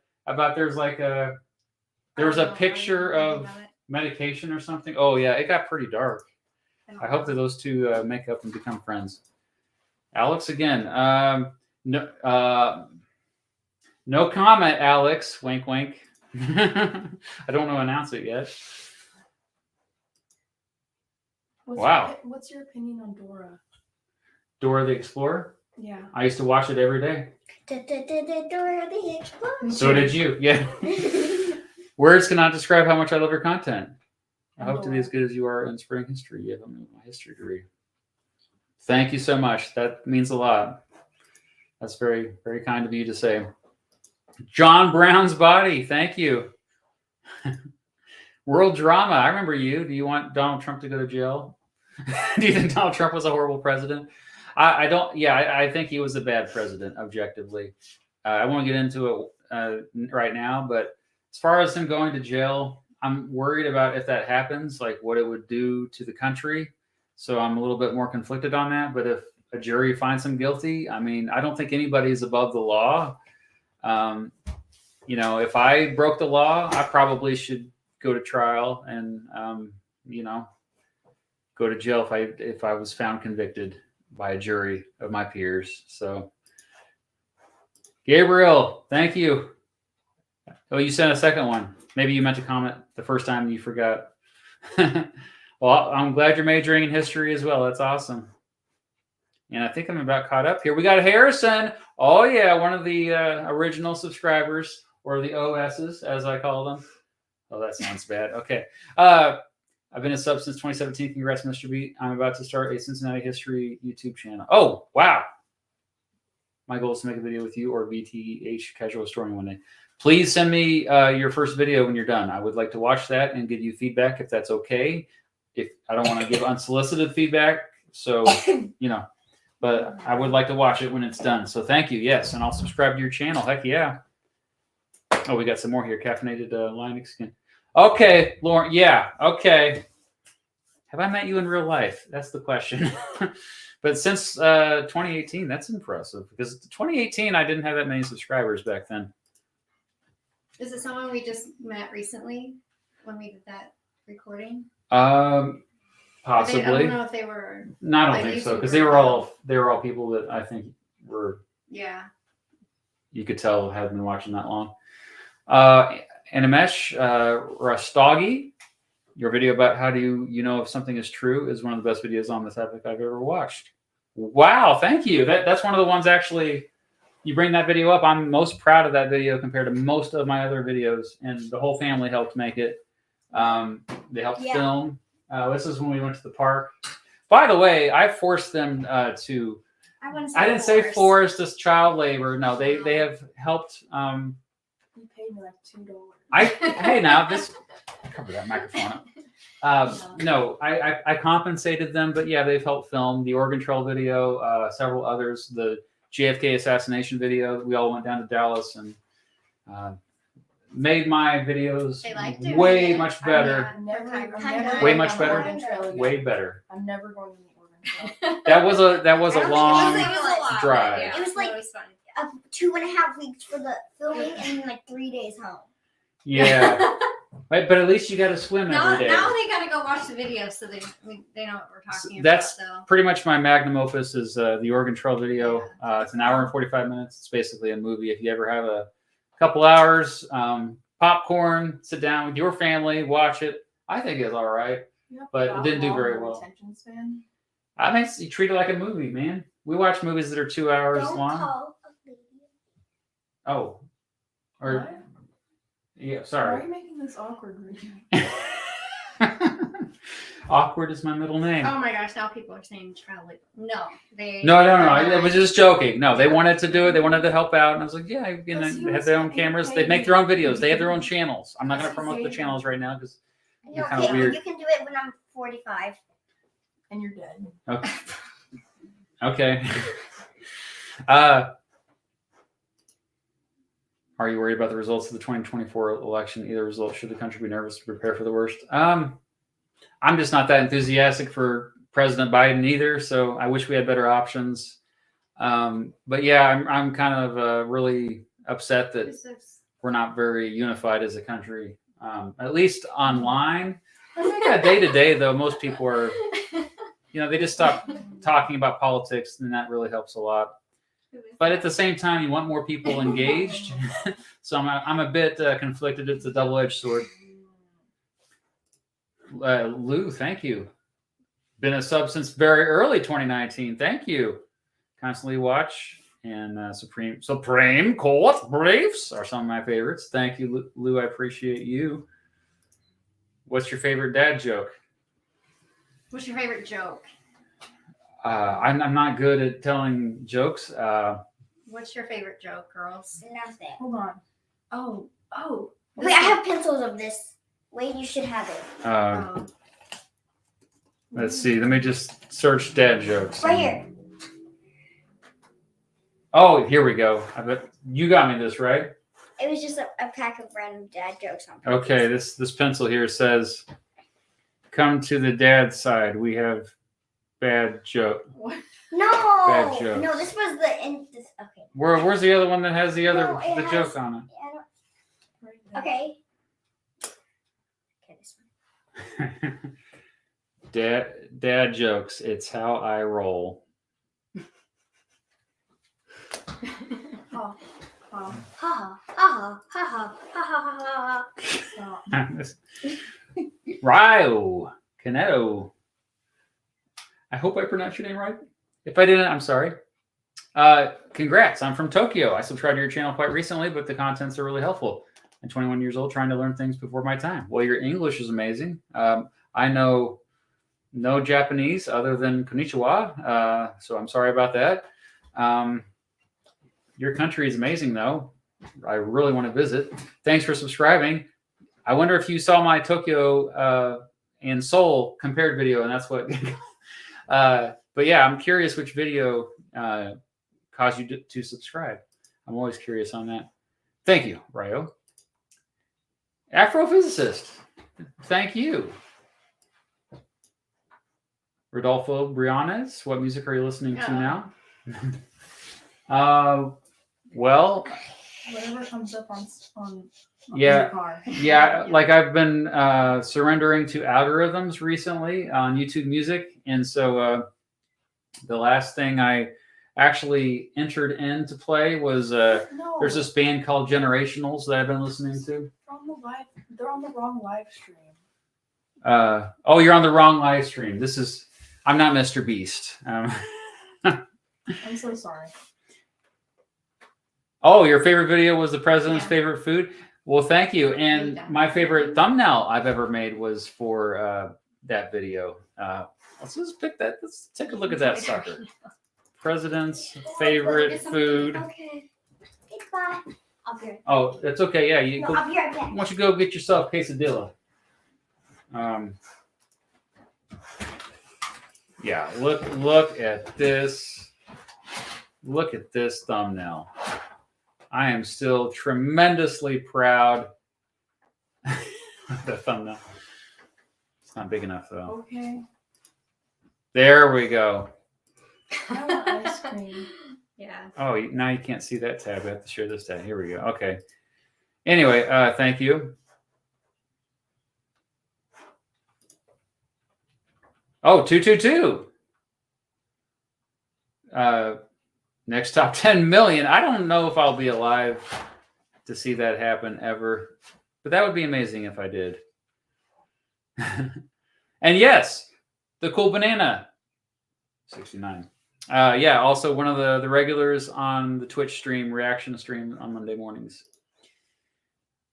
There was a picture of medication or something. Oh yeah, it got pretty dark. I hope that those two make up and become friends. Alex again. No comment, Alex. Wink, wink. I don't want to announce it yet. What's your opinion on Dora? Dora the Explorer? Yeah. I used to watch it every day. Dora the Explorer. So did you. Yeah. Words cannot describe how much I love your content. I hope to be as good as you are in spring history. You have a history degree. Thank you so much. That means a lot. That's very, very kind of you to say. John Brown's body. Thank you. World drama. I remember you. Do you want Donald Trump to go to jail? Do you think Donald Trump was a horrible president? I don't. Yeah, I think he was a bad president, objectively. I won't get into it right now, but as far as him going to jail, I'm worried about if that happens, like what it would do to the country. So I'm a little bit more conflicted on that. But if a jury finds him guilty, I mean, I don't think anybody's above the law. If I broke the law, I probably should go to trial and, go to jail if I was found convicted by a jury of my peers. So, Gabriel, thank you. Oh, you sent a second one. Maybe you meant to comment the first time and you forgot. Well, I'm glad you're majoring in history as well. That's awesome. And I think I'm about caught up here. We got Harrison. Oh, yeah, one of the original subscribers, or the OSs, as I call them. Oh, that sounds bad. Okay. I've been a sub since 2017. Congrats, Mr. Beat. I'm about to start a Cincinnati history YouTube channel. Oh, wow. My goal is to make a video with you or VTH Casual Historian one day. Please send me your first video when you're done. I would like to watch that and give you feedback if that's okay. If I don't want to give unsolicited feedback, so, but I would like to watch it when it's done. So thank you. Yes. And I'll subscribe to your channel. Heck yeah. Oh, we got some more here. Caffeinated Linux skin. Okay, Lauren. Yeah. Okay. Have I met you in real life? That's the question. But since 2018, that's impressive because 2018 I didn't have that many subscribers back then. Is it someone we just met recently when we did that recording? I Possibly. don't know if they were. No, I don't Like think so because YouTuber. they were all people that I think were, Yeah. you could tell hadn't been watching that long. Animesh Rastogi, your video about how do you know if something is true is one of the best videos on this topic I've ever watched. Wow, thank you. That's one of the ones actually. You bring that video up. I'm most proud of that video compared to most of my other videos, and the whole family helped make it. They helped Yeah. film. This is when we went to the park. By the way, I forced them to. I didn't say forced as child labor. No, they have helped. You paid me like $2. Hey now this cover that microphone up. No, I compensated them, but yeah, they've helped film the Oregon Trail video, several others, the JFK assassination video. We all went down to Dallas and made my videos They liked it, way yeah. much better. I'm never Way going much on better. Oregon Trail again. Way better. I'm never going on the Oregon Trail. That was a I don't think long It was a lot, drive. yeah, It was like- fun. 2.5 weeks for the filming and then like 3 days home. Yeah, but at least you got to swim Now, every day. now they gotta go watch the video so they know what we're talking That's- about. So Pretty much my magnum opus is the Oregon Trail video. It's an hour and 45 minutes. It's basically a movie. If you ever have a couple hours, popcorn, sit down with your family, watch it. I think it's all right. You have But a it didn't do longer very well. Attention span. I mean, you treat it like a movie, man. We watch movies that are 2 hours Don't long. call a lady. Oh, or What? yeah, Why are sorry. you making this awkward? Regan? Awkward is my middle name. oh my gosh, now people are saying child labor. No, they. No. I was just joking. No, they wanted to do it. They wanted to help out, and I was like, yeah, you That's know, they have their own you cameras. pay They make me. their own videos. They have their own channels. I'm not going to That's promote the insane. channels right now because You kinda okay, weird. you can do it when I'm 45. And you're dead. okay. Okay. Are you worried about the results of the 2024 election? Either result, should the country be nervous to prepare for the worst? I'm just not that enthusiastic for President Biden either. So I wish we had better options. But yeah, I'm kind of really upset that we're not very unified as a country, at least online. I think day to day, though, most people are, they just stop talking about politics, and that really helps a lot. But at the same time, you want more people engaged. So I'm a bit conflicted. It's a double-edged sword. Lou, thank you. Been a sub since very early 2019. Thank you. Constantly watch and Supreme Court Briefs are some of my favorites. Thank you, Lou. I appreciate you. What's your favorite dad joke? What's your favorite joke? I'm not good at telling jokes. What's your favorite joke, girls? Nothing. Hold on. Oh. Wait, I have pencils of this. Wait, you should have it. Oh. Let's see. Let me just search dad jokes. Right here. Oh, here we go. I bet you got me this right. It was just a pack of random dad jokes on purpose. Okay, this pencil here says, "Come to the dad side. We have bad joke." No, Bad jokes. no, this was the in. This, okay. Where's the other one that has the No, it the has- joke on it? I don't- Right there. Okay. Okay, this one. Dad jokes. It's how I roll. Oh, Ha ha ha ha ha ha ha ha. stop. Ryo Caneto. I hope I pronounced your name right. If I didn't, I'm sorry. Congrats. I'm from Tokyo. I subscribed to your channel quite recently, but the contents are really helpful. I'm 21 years old, trying to learn things before my time. Well, your English is amazing. I know no Japanese other than konnichiwa, so I'm sorry about that. Your country is amazing, though. I really want to visit. Thanks for subscribing. I wonder if you saw my Tokyo and Seoul compared video, and that's what. But yeah, I'm curious which video caused you to subscribe. I'm always curious on that. Thank you, Ryo. Afrophysicist, thank you. Rodolfo Briones, what music are you listening to now? Well, Whatever comes up on Yeah. your car. yeah, like I've been surrendering to algorithms recently on YouTube Music, and so the last thing I actually entered in to play was No, there's this band called Generationals that I've been listening to. they're on the wrong live stream. Oh, you're on the wrong live stream. I'm not Mr. Beast. I'm so sorry. Oh, your favorite video was the president's Yeah. favorite food? Well, thank you. And done? my favorite thumbnail I've ever made was for that video. Let's just pick that. Let's take a look at that sucker. President's favorite food. Okay. Goodbye. I'll be right back. Oh, that's okay. Yeah, you No, go. I'll be right Why back. don't you go get yourself a quesadilla? Yeah, look at this. Look at this thumbnail. I am still tremendously proud of the thumbnail. It's not big enough though. Okay. There we go. I want ice cream. Yeah. Oh, now you can't see that tab. I have to share this tab. Here we go. Okay. Anyway, thank you. Oh, 222. Next top 10 million. I don't know if I'll be alive to see that happen ever, but that would be amazing if I did. And yes, the cool banana. 69. Yeah, also one of the regulars on the Twitch stream, reaction stream on Monday mornings.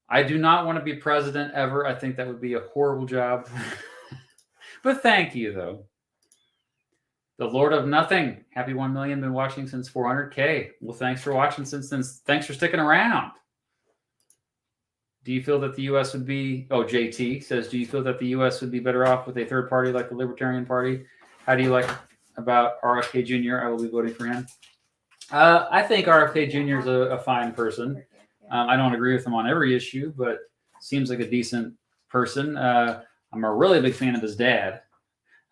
I do not want to be president ever. I think that would be a horrible job. But thank you, though. The Lord of Nothing. Happy 1 million. Been watching since 400K. Well, thanks for watching since then. Thanks for sticking around. Do you feel that the U.S. would be... Oh, JT says, do you feel that the U.S. would be better off with a third party like the Libertarian Party? How do you like about RFK Jr.? I will be voting for him. I think RFK Jr. is a fine person. I don't agree with him on every issue, but seems like a decent person. I'm a really big fan of his dad.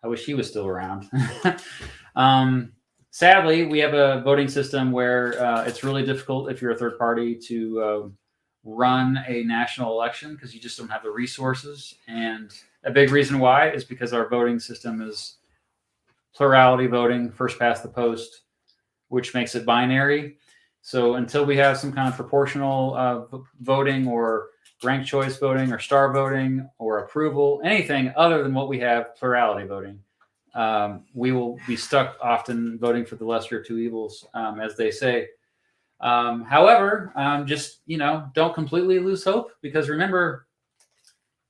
I wish he was still around. Sadly, we have a voting system where it's really difficult if you're a third party to run a national election because you just don't have the resources. And a big reason why is because our voting system is plurality voting, first past the post, which makes it binary. So until we have some kind of proportional voting or ranked choice voting or star voting or approval, anything other than what we have, plurality voting, we will be stuck often voting for the lesser of two evils, as they say. However, just, don't completely lose hope, because remember,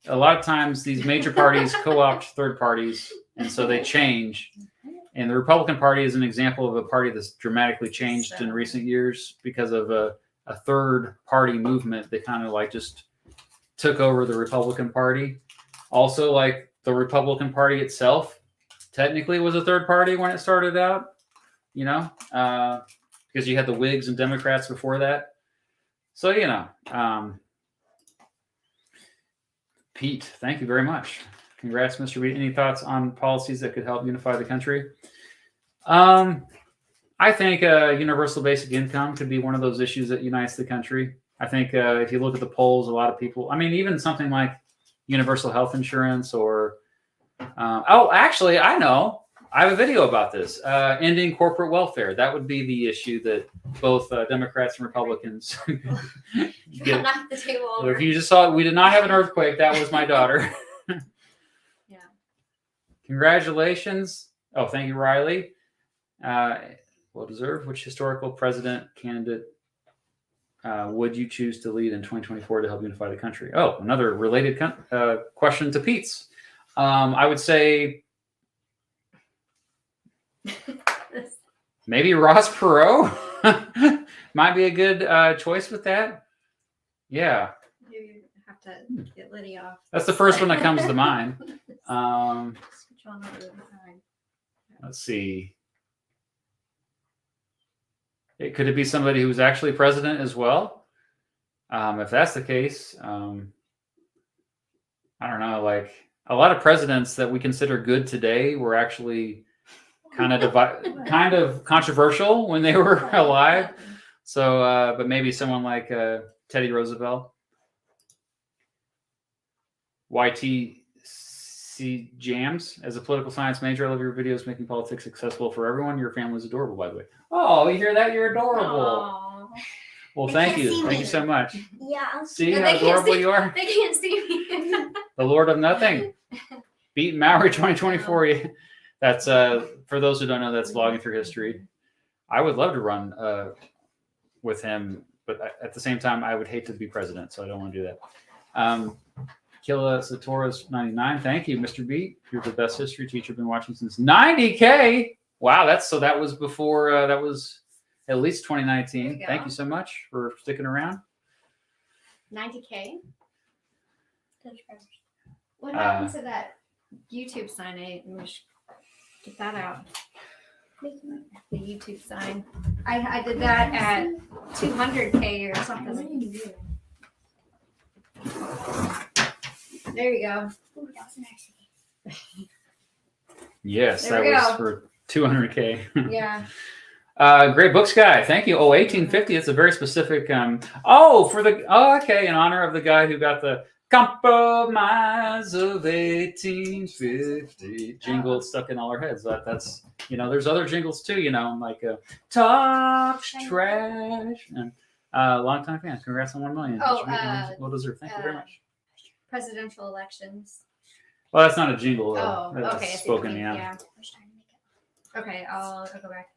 a lot of times these major parties co-opt third parties, and so they change. And the Republican Party is an example of a party that's dramatically changed in recent years because of a third party movement that kind of like just took over the Republican Party. Also, like the Republican Party itself technically was a third party when it started out, because you had the Whigs and Democrats before that. So, Pete, thank you very much. Congrats, Mr. Reed. Any thoughts on policies that could help unify the country? I think universal basic income could be one of those issues that unites the country. I think if you look at the polls, a lot of people, even something like universal health insurance or, actually, I know. I have a video about this. Ending corporate welfare. That would be the issue that both Democrats and Republicans get. Knock the table over. If you just saw it, we did not have an earthquake. That was my daughter. Yeah. Congratulations. Oh, thank you, Riley. Well deserved. Which historical president candidate would you choose to lead in 2024 to help unify the country? Oh, another related question to Pete's. I would say maybe Ross Perot might be a good choice with that. Yeah. You have to get Lydia off. That's the first one that comes to mind. Switch on over to the side. Let's see. Could it be somebody who's actually president as well? If that's the case, I don't know. Like, a lot of presidents that we consider good today were actually kind of controversial when they were alive. So, but maybe someone like Teddy Roosevelt. YTC Jams, as a political science major, I love your videos making politics accessible for everyone. Your family's adorable, by the way. Oh, you hear that? You're adorable. Aw. Well, They thank can't you. see Thank me. you so much. Yeah, I'll See Yeah, how they can't adorable see- you are? They can't see me. The Lord of Nothing. Beat Maori 2024. Yeah. That's for those who don't know, that's Vlogging Through History. I would love to run with him, but at the same time, I would hate to be president, so I don't want to do that. Killa Satora's 99. Thank you, Mr. Beat. You're the best history teacher I've been watching since 90K. Wow, that was before that was at least 2019. There you Thank go. you so much for sticking around. 90K. touch first. What happened to that YouTube sign? I wish get that out. The YouTube sign. I did that at 200K or something. There you go. Ooh, that was nice. Yes, There that we was go. for 200K. Yeah. Great books guy. Thank you. Oh, 1850. It's a very specific. Okay. In honor of the guy who got the Compromise of 1850 jingle stuck in all our heads. That's there's other jingles too. Like talk trash and longtime fan. Congrats on 1 million. Oh, well deserved. Thank you very much. Presidential elections. Well, that's not a jingle. Oh, That's okay. I see what spoken. you mean. Yeah. Okay, I'll go back.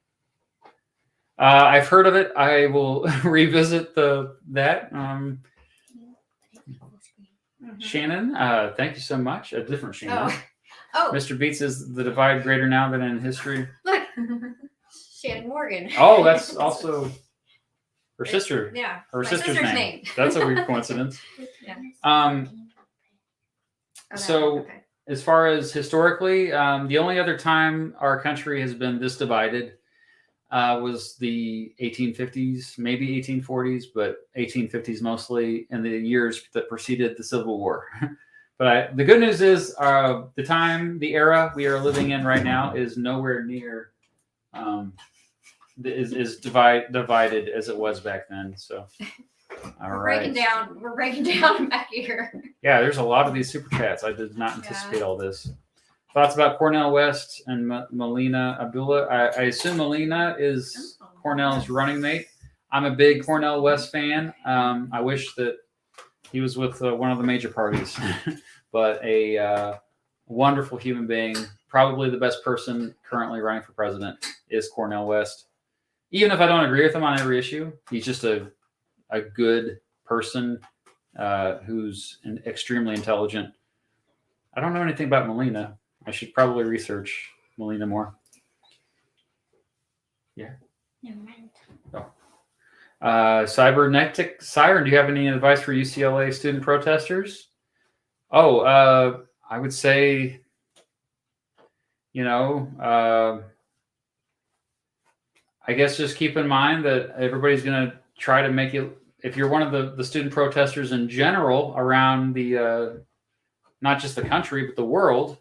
I've heard of it. I will revisit that. Mhm. Shannon, thank you so much. A different Shannon. Oh, Mr. Beats is the divide greater now than in history. look. Shannon Morgan. Oh, that's also her sister. Yeah. Her my sister's name. That's a weird coincidence. Yeah. Um, Oh, that So- one, okay. As far as historically, the only other time our country has been this divided was the 1850s, maybe 1840s, but 1850s mostly, in the years that preceded the Civil War. But the good news is the era we are living in right now is nowhere near is divided as it was back then. So, all We're right. breaking down. We're breaking down back here. Yeah, there's a lot of these super chats. I did not anticipate all this. Thoughts about Cornel West and Melina Abdullah? I assume Melina is Cornell's running mate. I'm a big Cornel West fan. I wish that he was with one of the major parties, but a wonderful human being. Probably the best person currently running for president is Cornel West. Even if I don't agree with him on every issue, he's just a good person who's extremely intelligent. I don't know anything about Melina. I should probably research Melina more. Never mind. Cybernetic Siren, do you have any advice for UCLA student protesters? I would say, I guess just keep in mind that everybody's going to try to make you, if you're one of the student protesters in general around the, not just the country, but the world,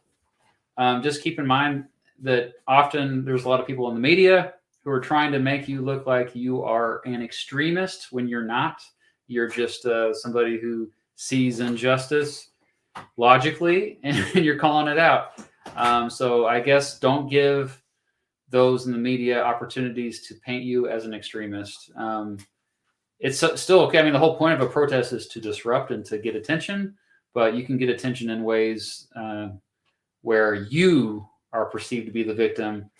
just keep in mind that often there's a lot of people in the media who are trying to make you look like you are an extremist when you're not. You're just somebody who sees injustice logically and you're calling it out. So I guess don't give those in the media opportunities to paint you as an extremist. It's still okay. I mean, the whole point of a protest is to disrupt and to get attention, but you can get attention in ways where you are perceived to be the victim.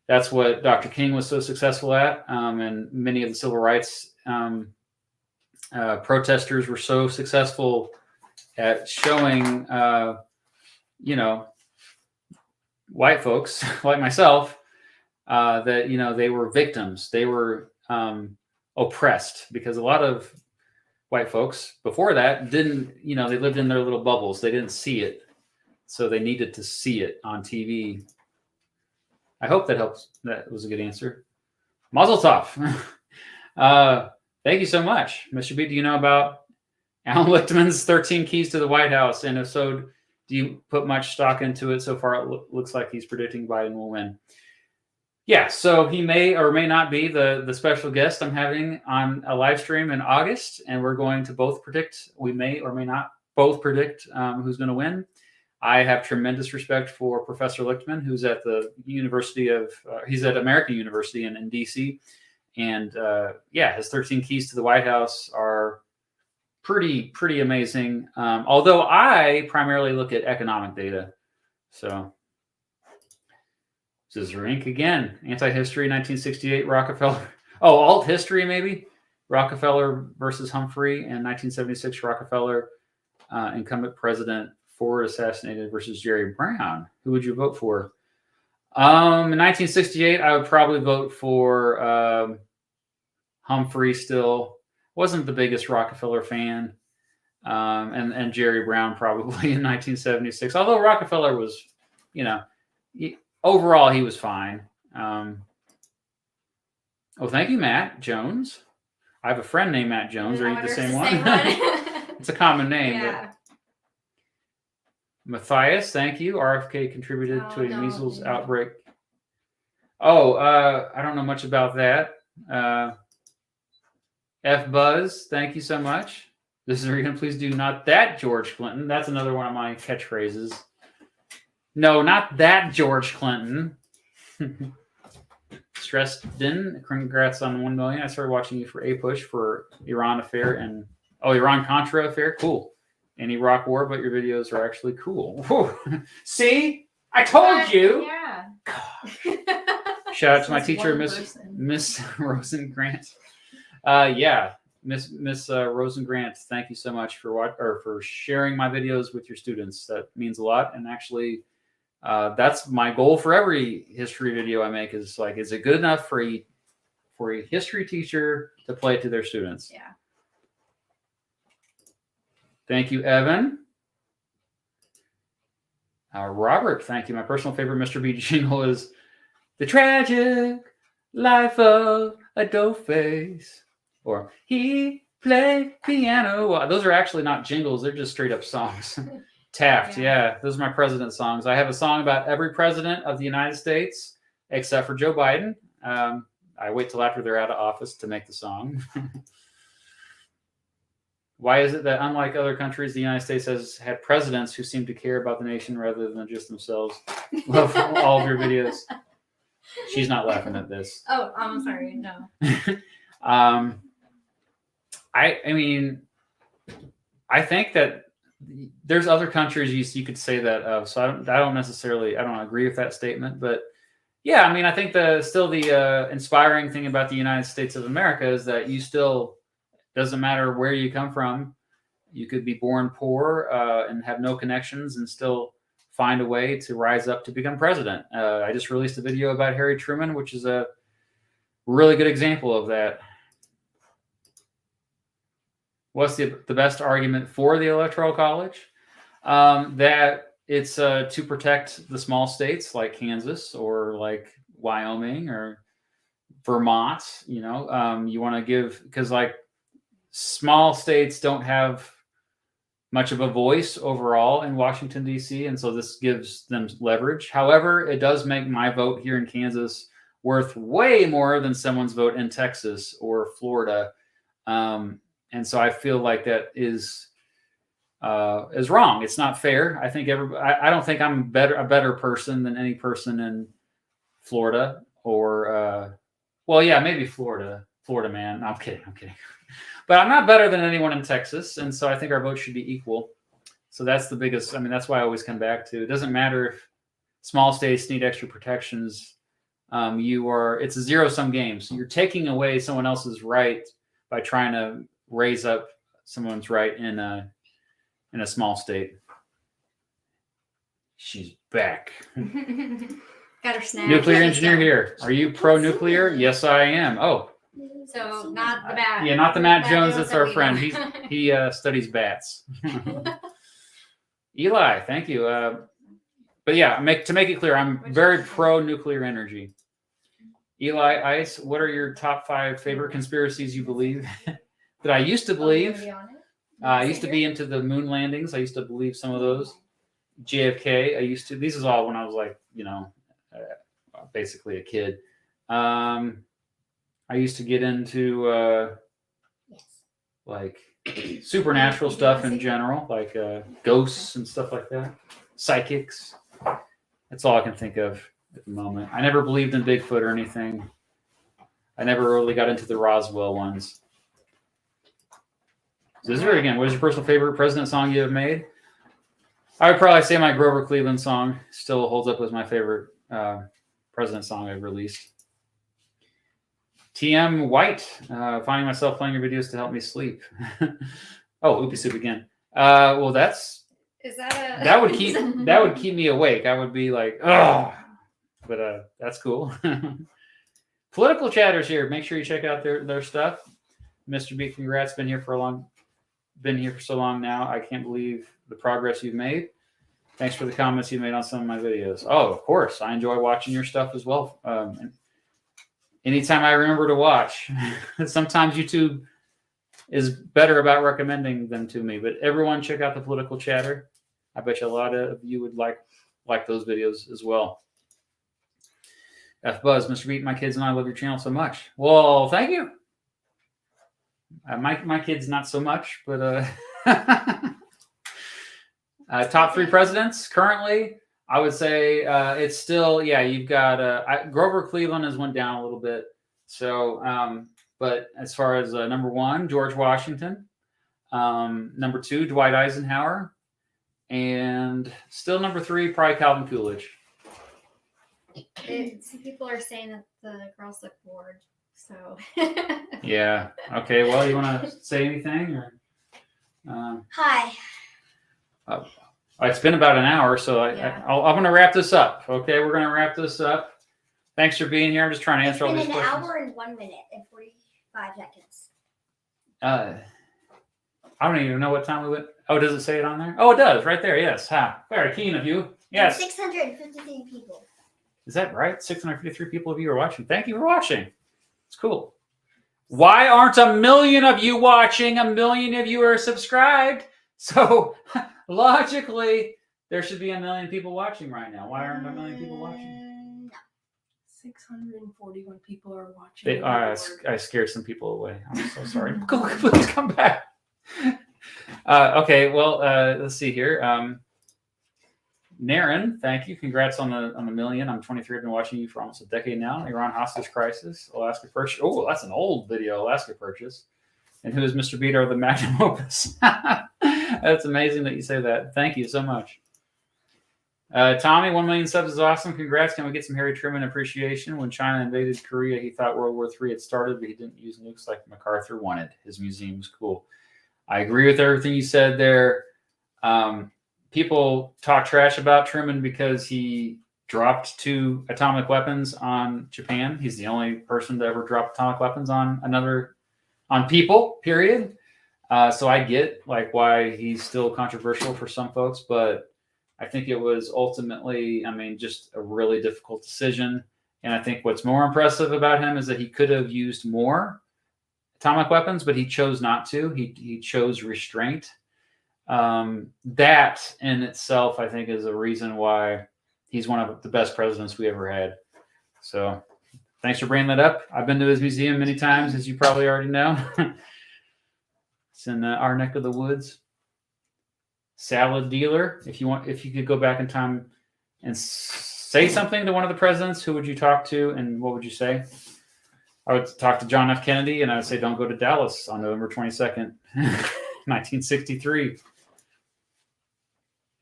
That's what Dr. King was so successful at, and many of the civil rights protesters were so successful at showing, white folks like myself that they were victims. They were oppressed because a lot of white folks before that didn't. They lived in their little bubbles. They didn't see it, so they needed to see it on TV. I hope that helps. That was a good answer. Mazel tov. Thank you so much, Mr. B. Do you know about Alan Lichtman's 13 Keys to the White House? And if so, do you put much stock into it? So far, it looks like he's predicting Biden will win. Yeah, so he may or may not be the special guest I'm having on a live stream in August, and we're going to both predict. We may or may not both predict who's going to win. I have tremendous respect for Professor Lichtman, who's at the University of, he's at American University in DC. And his 13 keys to the White House are pretty amazing. Although I primarily look at economic data. So this is Rink again. Anti-history, 1968, Rockefeller. Oh, alt history maybe? Rockefeller versus Humphrey, and 1976, Rockefeller, incumbent president, Ford assassinated versus Jerry Brown. Who would you vote for? In 1968, I would probably vote for Humphrey still. Wasn't the biggest Rockefeller fan. And Jerry Brown probably in 1976. Although Rockefeller was, overall he was fine. Thank you, Matt Jones. I have a friend named Matt Jones. Are you the same one? It's a common name. Yeah. But Matthias, thank you. RFK contributed to a measles outbreak. I don't know much about that. F Buzz, thank you so much. This is Regan. Please do not that George Clinton. That's another one of my catchphrases. No, not that George Clinton. Streston, congrats on 1 million. I started watching you for A Push for Iran Affair and Iran Contra Affair. Cool. And Iraq War, but your videos are actually cool. Whew. See, I told you. Yeah. Shout out to my teacher, Miss Rosengrant. Miss Rosengrant, thank you so much for sharing my videos with your students. That means a lot. And actually, that's my goal for every history video I make is it good enough for a history teacher to play to their students? Yeah. Thank you, Evan. Robert, thank you. My personal favorite Mr. B jingle is The Tragic Life of a Dope-Face. Or He Played Piano. Well, those are actually not jingles. They're just straight up songs. Taft, yeah. Those are my president songs. I have a song about every president of the United States except for Joe Biden. I wait till after they're out of office to make the song. Why is it that, unlike other countries, the United States has had presidents who seem to care about the nation rather than just themselves? Love all of your videos. She's not laughing at this. Oh, I'm sorry. No. I mean, I think that there's other countries you could say that of. So I don't agree with that statement. But yeah, I mean, I think the inspiring thing about the United States of America is that you still. Doesn't matter where you come from. You could be born poor and have no connections and still find a way to rise up to become president. I just released a video about Harry Truman, which is a really good example of that. What's the best argument for the Electoral College? That it's to protect the small states like Kansas or like Wyoming or Vermont. You want to give, because small states don't have much of a voice overall in Washington, D.C., and so this gives them leverage. However, it does make my vote here in Kansas worth way more than someone's vote in Texas or Florida. And so I feel like that is wrong. It's not fair. I think I don't think I'm a better person than any person in Florida or maybe Florida man. No, I'm kidding. But I'm not better than anyone in Texas, and so I think our votes should be equal. So that's the biggest. I mean, that's why I always come back to. It doesn't matter if small states need extra protections. It's a zero-sum game. So you're taking away someone else's right by trying to raise up someone's right in a small state. She's back. Got her snag. Nuclear engineer here. Are you pro-nuclear? Yes, I am. Oh. So not the bat. Yeah, not the Matt Jones. That's that our we friend. know. He studies bats. Eli, thank you. But yeah, to make it clear, I'm very pro-nuclear energy. Eli Ice, what are your top 5 favorite conspiracies you believe that I used to believe? I used to be into the moon landings. I used to believe some of those. JFK. I used to. These is all when I was like, basically a kid. I used to get into Yes. like supernatural stuff in general, like ghosts and stuff like that, psychics. That's all I can think of at the moment. I never believed in Bigfoot or anything. I never really got into the Roswell ones. So this is again, what is your personal favorite president song you have made? I would probably say my Grover Cleveland song still holds up as my favorite president song I've released. TM White, finding myself playing your videos to help me sleep. Oh, Oopie Soup again. Well, Is that a that would keep me awake. I would be like, oh, but that's cool. Political Chatters here. Make sure you check out their stuff. Mr. B, congrats. Been here for so long now. I can't believe the progress you've made. Thanks for the comments you made on some of my videos. Oh, of course. I enjoy watching your stuff as well. Anytime I remember to watch. Sometimes YouTube is better about recommending them to me. But everyone check out the Political Chatter. I bet you a lot of you would like those videos as well. F Buzz, Mr. Beat, my kids and I love your channel so much. Well, thank you. My kids not so much, but top 3 presidents currently, I would say it's still, you've got Grover Cleveland has went down a little bit. So, but as far as number 1, George Washington, number 2, Dwight Eisenhower, and still number 3, probably Calvin Coolidge. Some people are saying that the girls look bored. So. Yeah. Okay. Well, you want to say anything? Or, Hi. it's been about an hour, so I'm going to wrap this up. Okay, we're going to wrap this up. Thanks for being here. I'm just trying to answer all these questions. It's been an hour and 1 minute and 45 seconds. I don't even know what time we went. Oh, does it say it on there? Oh, it does, right there. Yes. Very keen of you. Yes. 653 people. Is that right? 653 people of you are watching. Thank you for watching. It's cool. Why aren't 1 million of you watching? 1 million of you are subscribed. So logically, there should be 1 million people watching right now. Why aren't 1 million people watching? 641 people are watching. I scared some people away. I'm so sorry. Please come back. Okay, well, let's see here. Naren, thank you. Congrats on the 1 million. I'm 23. I've been watching you for almost a decade now. Iran hostage crisis, Alaska purchase. Oh, that's an old video. Alaska purchase. And who is Mr. Beater of the magnum opus? That's amazing that you say that. Thank you so much. Tommy, 1 million subs is awesome. Congrats. Can we get some Harry Truman appreciation? When China invaded Korea, he thought World War III had started, but he didn't use nukes like MacArthur wanted. His museum was cool. I agree with everything you said there. People talk trash about Truman because he dropped 2 atomic weapons on Japan. He's the only person to ever drop atomic weapons on people, period. So I get like why he's still controversial for some folks, but I think it was ultimately, just a really difficult decision. And I think what's more impressive about him is that he could have used more atomic weapons, but he chose not to. He chose restraint. That in itself, I think, is a reason why he's one of the best presidents we ever had. So thanks for bringing that up. I've been to his museum many times, as you probably already know. It's in our neck of the woods. Salad dealer. If you could go back in time and say something to one of the presidents, who would you talk to and what would you say? I would talk to John F. Kennedy and I would say, don't go to Dallas on November 22nd, 1963.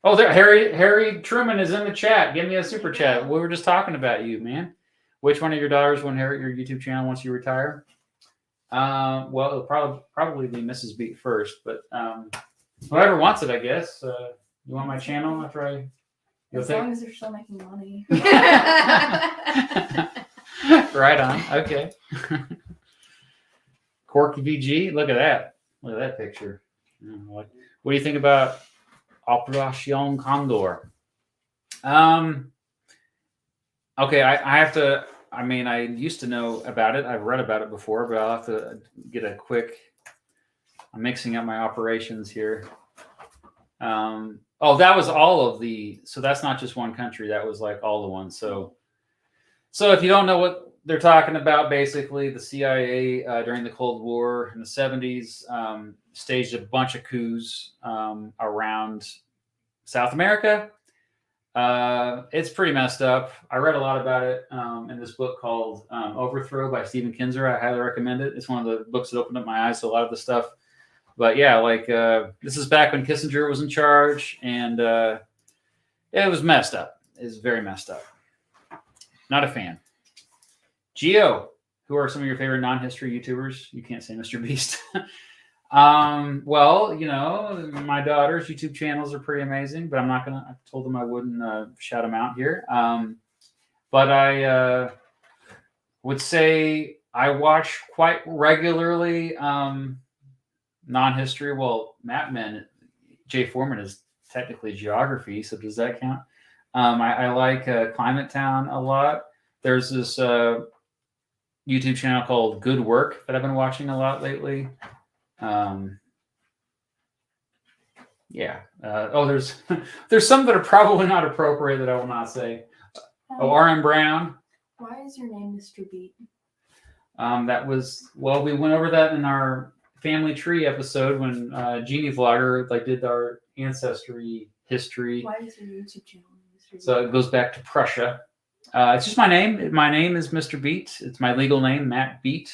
Oh, there, Harry Truman is in the chat. Give me a super chat. We were just talking about you, man. Which one of your daughters will inherit your YouTube channel once you retire? Well, it'll probably be Mrs. Beat first, but whoever wants it, I guess. You want my channel after I? As long as they're still making money. Right on. Okay. Corky VG. Look at that. Look at that picture. What do you think about Operation Condor? Okay, I have to. I used to know about it. I've read about it before, but I'll have to get a quick. I'm mixing up my operations here. Oh, that was all of the. So that's not just one country. That was like all the ones. So if you don't know what they're talking about, basically the CIA during the Cold War in the 70s staged a bunch of coups around South America. It's pretty messed up. I read a lot about it in this book called Overthrow by Stephen Kinzer. I highly recommend it. It's one of the books that opened up my eyes to a lot of the stuff. But yeah, like this is back when Kissinger was in charge, and it was messed up. It was very messed up. Not a fan. Gio, who are some of your favorite non-history YouTubers? You can't say Mr. Beast. Well, you know, my daughter's YouTube channels are pretty amazing, but I told them I wouldn't shout them out here. But I would say I watch quite regularly non-history. Well, Mapman, Jay Foreman is technically geography, so does that count? I like Climate Town a lot. There's this YouTube channel called Good Work that I've been watching a lot lately. There's some that are probably not appropriate that I will not say. RM Brown. Why is your name Mr. Beat? We went over that in our family tree episode when Genie Vlogger did our ancestry history. Why is your YouTube channel Mr. Beat? So it goes back to Prussia. It's just my name. My name is Mr. Beat. It's my legal name, Matt Beat.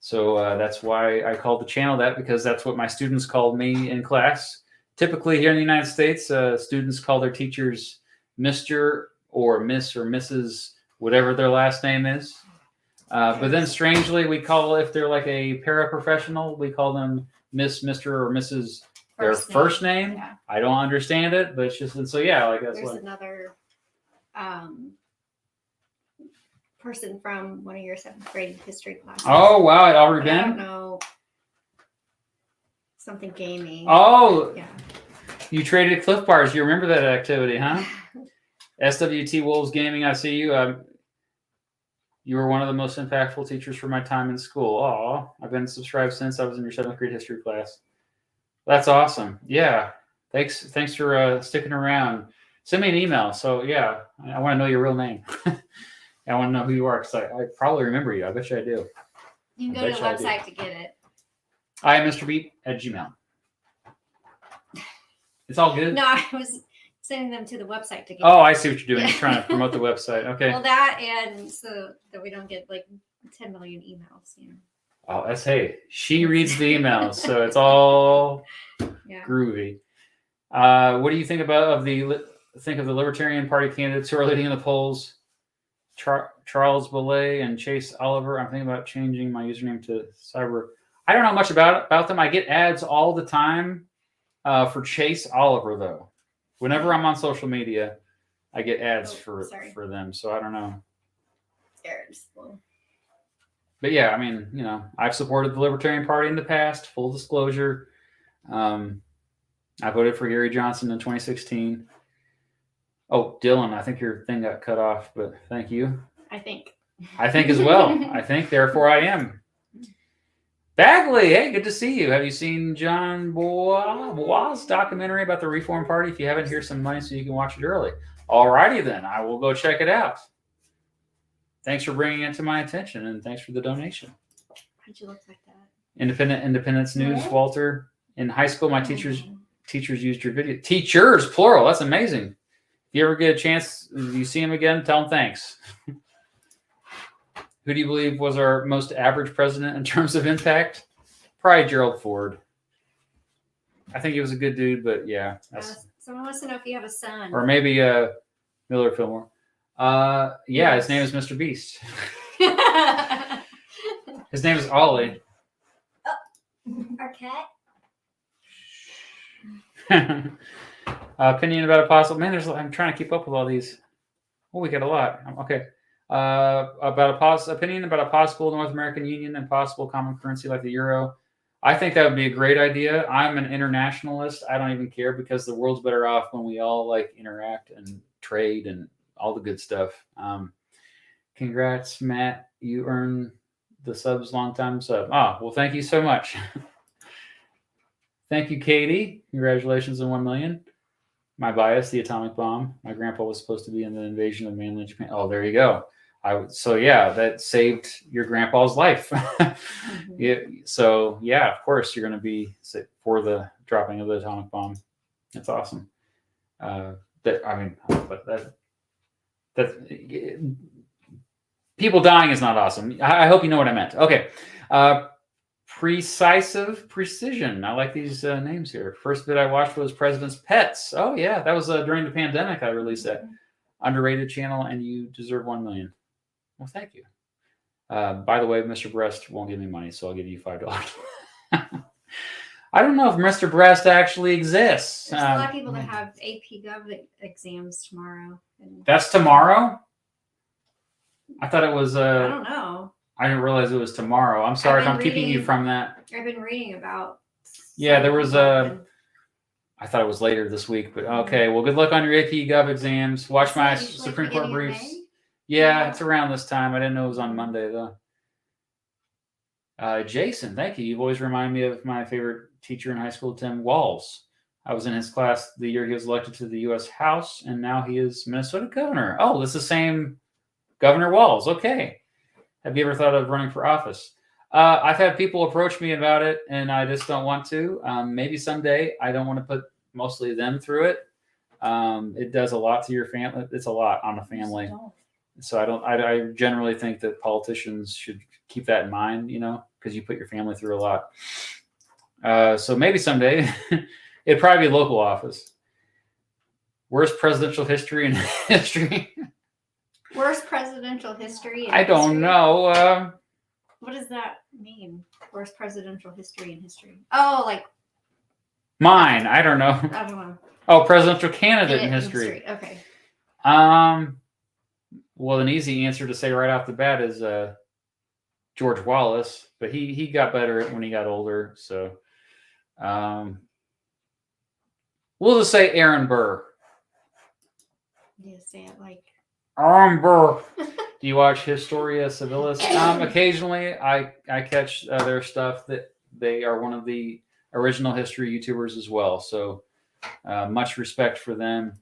So that's why I called the channel that, because that's what my students called me in class. Typically here in the United States, students call their teachers Mr. or Miss or Mrs. whatever their last name is. But then strangely, we call, if they're like a paraprofessional, we call them Miss, Mr. or Mrs. their first name. Yeah. I don't understand it, but it's just, and so yeah, like that's There's what. another person from one of your 7th grade history classes. Oh, wow, at Aubrey I Ben? don't know. Something gaming. Oh, Yeah. you traded Cliff Bars. You remember that activity, huh? SWT Wolves Gaming, I see you. You were one of the most impactful teachers for my time in school. Oh, I've been subscribed since I was in your 7th grade history class. That's awesome. Yeah. Thanks for sticking around. Send me an email. So yeah, I want to know your real name. I want to know who you are, because I probably remember you. I bet you I do. You can I go to the bet you I website to get it. I am Mr. Beat at Gmail. It's all good. No, I was sending them to the website to get Oh, it. I see what you're doing. Yeah. You're trying to promote the website. Okay. Well, that, and so that we don't get like 10 million emails. You know? Oh, hey, she reads the emails, so it's all Yeah. groovy. What do you think of the Libertarian Party candidates who are leading in the polls? Charles Boulay and Chase Oliver. I'm thinking about changing my username to Cyber. I don't know much about them. I get ads all the time for Chase Oliver, though. Whenever I'm on social media, I get ads for them. So I don't know. But yeah, I mean, you know, I've supported the Libertarian Party in the past. Full disclosure. I voted for Gary Johnson in 2016. Oh, Dylan, I think your thing got cut off, but thank you. I think as well. I think, therefore I am. Bagley, hey, good to see you. Have you seen John Bois' documentary about the Reform Party? If you haven't, here's some money so you can watch it early. Alrighty then, I will go check it out. Thanks for bringing it to my attention, and thanks for the donation. Why'd you look like that? Independence News, Walter. In high school, my teachers used your video. Teachers, plural. That's amazing. If you ever get a chance, you see him again, tell him thanks. Who do you believe was our most average president in terms of impact? Probably Gerald Ford. I think he was a good dude, but yeah. Someone wants to know if you have a son. Or maybe Miller Fillmore. Yeah, his name is Mr. Beast. His name is Ollie. Our cat. Opinion about a possible I'm trying to keep up with all these. Oh, we got a lot. Okay. Opinion about a possible North American Union and possible common currency like the euro. I think that would be a great idea. I'm an internationalist. I don't even care, because the world's better off when we all interact and trade and all the good stuff. Congrats, Matt. You earned the subs, long time sub. Well, thank you so much. Thank you, Katie. Congratulations on 1 million. My bias, the atomic bomb. My grandpa was supposed to be in the invasion of mainland Japan. Oh, there you go. So yeah, that saved your grandpa's life. Yeah, so yeah, of course you're going to be for the dropping of the atomic bomb. That's awesome. But people dying is not awesome. I hope you know what I meant. Okay. Precisive Precision. I like these names here. First bit I watched was President's Pets. Oh yeah, that was during the pandemic. I released that. Underrated channel, and you deserve 1 million. Well, thank you. By the way, Mr. Breast won't give me money, so I'll give you $5. I don't know if Mr. Breast actually exists. There's a lot of people that have AP Gov exams tomorrow. That's tomorrow? I thought it was. I don't know. I didn't realize it was tomorrow. I'm sorry if I'm keeping you from that. I've been reading about. Yeah, there was a. I thought it was later this week, but okay. Well, good luck on your AP Gov exams. Watch my Supreme Court briefs. Yeah, it's around this time. I didn't know it was on Monday though. Jason, thank you. You've always reminded me of my favorite teacher in high school, Tim Walls. I was in his class the year he was elected to the U.S. House, and now he is Minnesota governor. Oh, it's the same Governor Walls. Okay. Have you ever thought of running for office? I've had people approach me about it, and I just don't want to. Maybe someday. I don't want to put mostly them through it. It does a lot to your family. It's a lot on a family. So I generally think that politicians should keep that in mind, because you put your family through a lot. So maybe someday. It'd probably be local office. Worst presidential history in history. Worst presidential history in I don't know. What does that mean? Worst presidential history in history. Oh, like mine. I don't know. I don't know. Oh, presidential candidate in history. Okay. Well, an easy answer to say right off the bat is George Wallace, but he got better when he got older. So we'll just say Aaron Burr. Yeah, say it like Aaron Burr. Do you watch Historia Civilis? Occasionally, I catch their stuff. That they are one of the original history YouTubers as well. So much respect for them.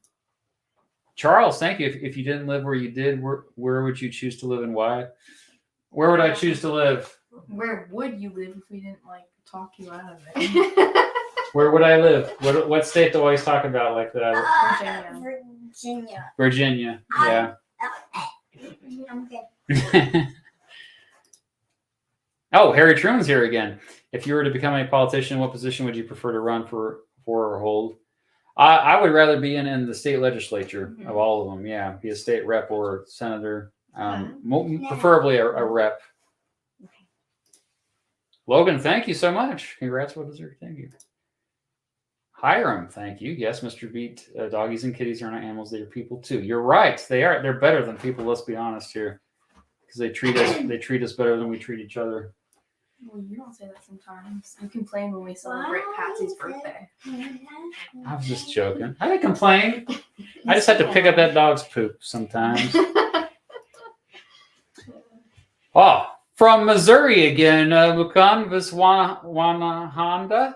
Charles, thank you. If you didn't live where you did, where would you choose to live and why? Where would I choose to live? Where would you live if we didn't talk you out of it? Where would I live? What state do I always talk about like that? Virginia. Virginia. Yeah. I'm good. Oh, Harry Truman's here again. If you were to become a politician, what position would you prefer to run for or hold? I would rather be in the state legislature of all of them. Yeah, be a state rep or senator. Preferably a rep. Okay. Logan, thank you so much. Congrats. What is there? Thank you. Hiram, thank you. Yes, Mr. Beat, doggies and kitties are not animals. They are people too. You're right. They are. They're better than people. Let's be honest here, because they treat us better than we treat each other. Well, you don't say that sometimes. You complain when we celebrate Patsy's birthday. I was just joking. I didn't complain. I just had to pick up that dog's poop sometimes. Oh, from Missouri again, Mukan Viswanahanda.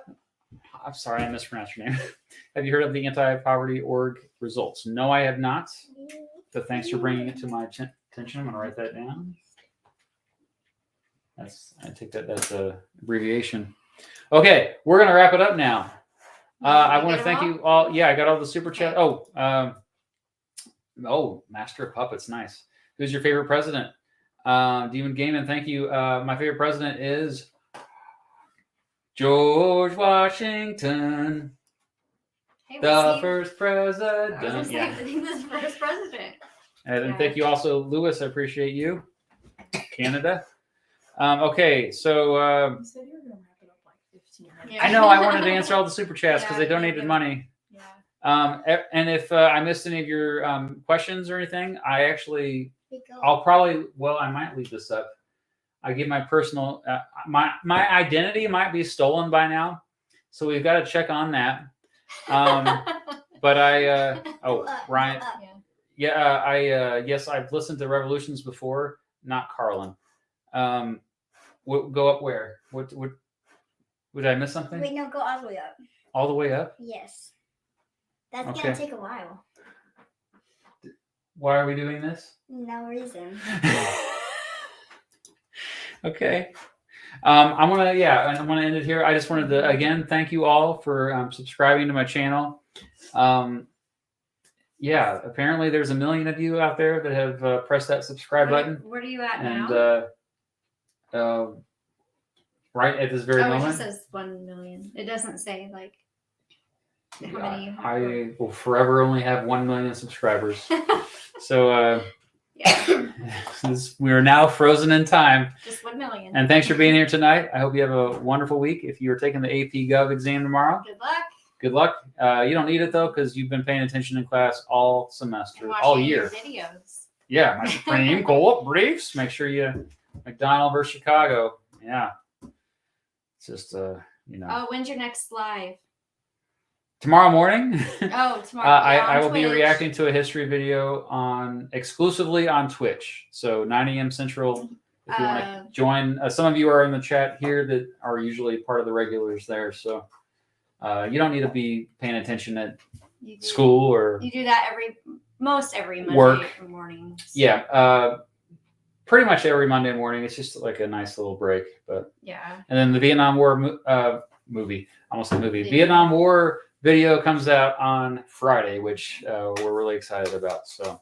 I'm sorry, I mispronounced your name. Have you heard of the anti-poverty org results? No, I have not. So thanks for bringing it to my attention. I'm going to write that down. I take that's a abbreviation. Okay, we're going to wrap it up now. I want to thank you all. Yeah, I got all the super chat. Oh, Master of Puppets, nice. Who's your favorite president? Demon Gaiman, thank you. My favorite president is George Washington, the first president. I was going to say, the first president. And thank you also, Lewis. I appreciate you. Canada. Okay, so You said you were going to wrap it up like 15 minutes. Yeah. I know I wanted to answer all the super chats because Yeah, they donated money. Yeah. And if I missed any of your questions or anything, I'll probably, I might leave this up. I give my personal, my identity might be stolen by now, so we've got to check on that. But Ryan, yes, I've listened to Revolutions before, not Carlin. Go up where? What would I miss something? Wait, no, go all the way up. All the way up? Yes. That's Okay. gonna take a while. Why are we doing this? No reason. Okay. I'm gonna end it here. I just wanted to again thank you all for subscribing to my channel. Apparently there's 1 million of you out there that have pressed that subscribe button, Where are you at and now? right at this very It moment, just says 1 million. It doesn't say like how many you have. I will forever only have 1 million subscribers. So Yeah, we are now frozen in time. just 1 million. And thanks for being here tonight. I hope you have a wonderful week. If you are taking the AP Gov exam tomorrow, Good luck. good luck. You don't need it though, because you've been paying attention in class all semester, Watching all your year. videos. Yeah, my Supreme Co-op briefs. Make sure you McDonald versus Chicago. Yeah, it's just Oh, when's your next live? tomorrow morning. Oh, tomorrow. I on will be Twitch. reacting to a history video exclusively on Twitch. So 9 a.m. Central. If you want to join, some of you are in the chat here that are usually part of the regulars there. So you don't need to be paying attention at You do- school or You do that most every Monday Work. morning. yeah, pretty much every Monday morning. It's just like a nice little break. But Yeah. and then the Vietnam War movie, almost a movie, Video. Vietnam War video comes out on Friday, which we're really excited about. So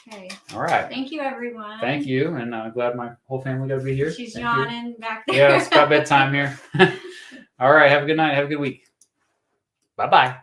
Okay. all right. Thank you, everyone. Thank you, and I'm glad my whole family got to be here. She's Thank you. yawning back there. Yeah, it's about bedtime here. All right, have a good night. Have a good week. Bye-bye.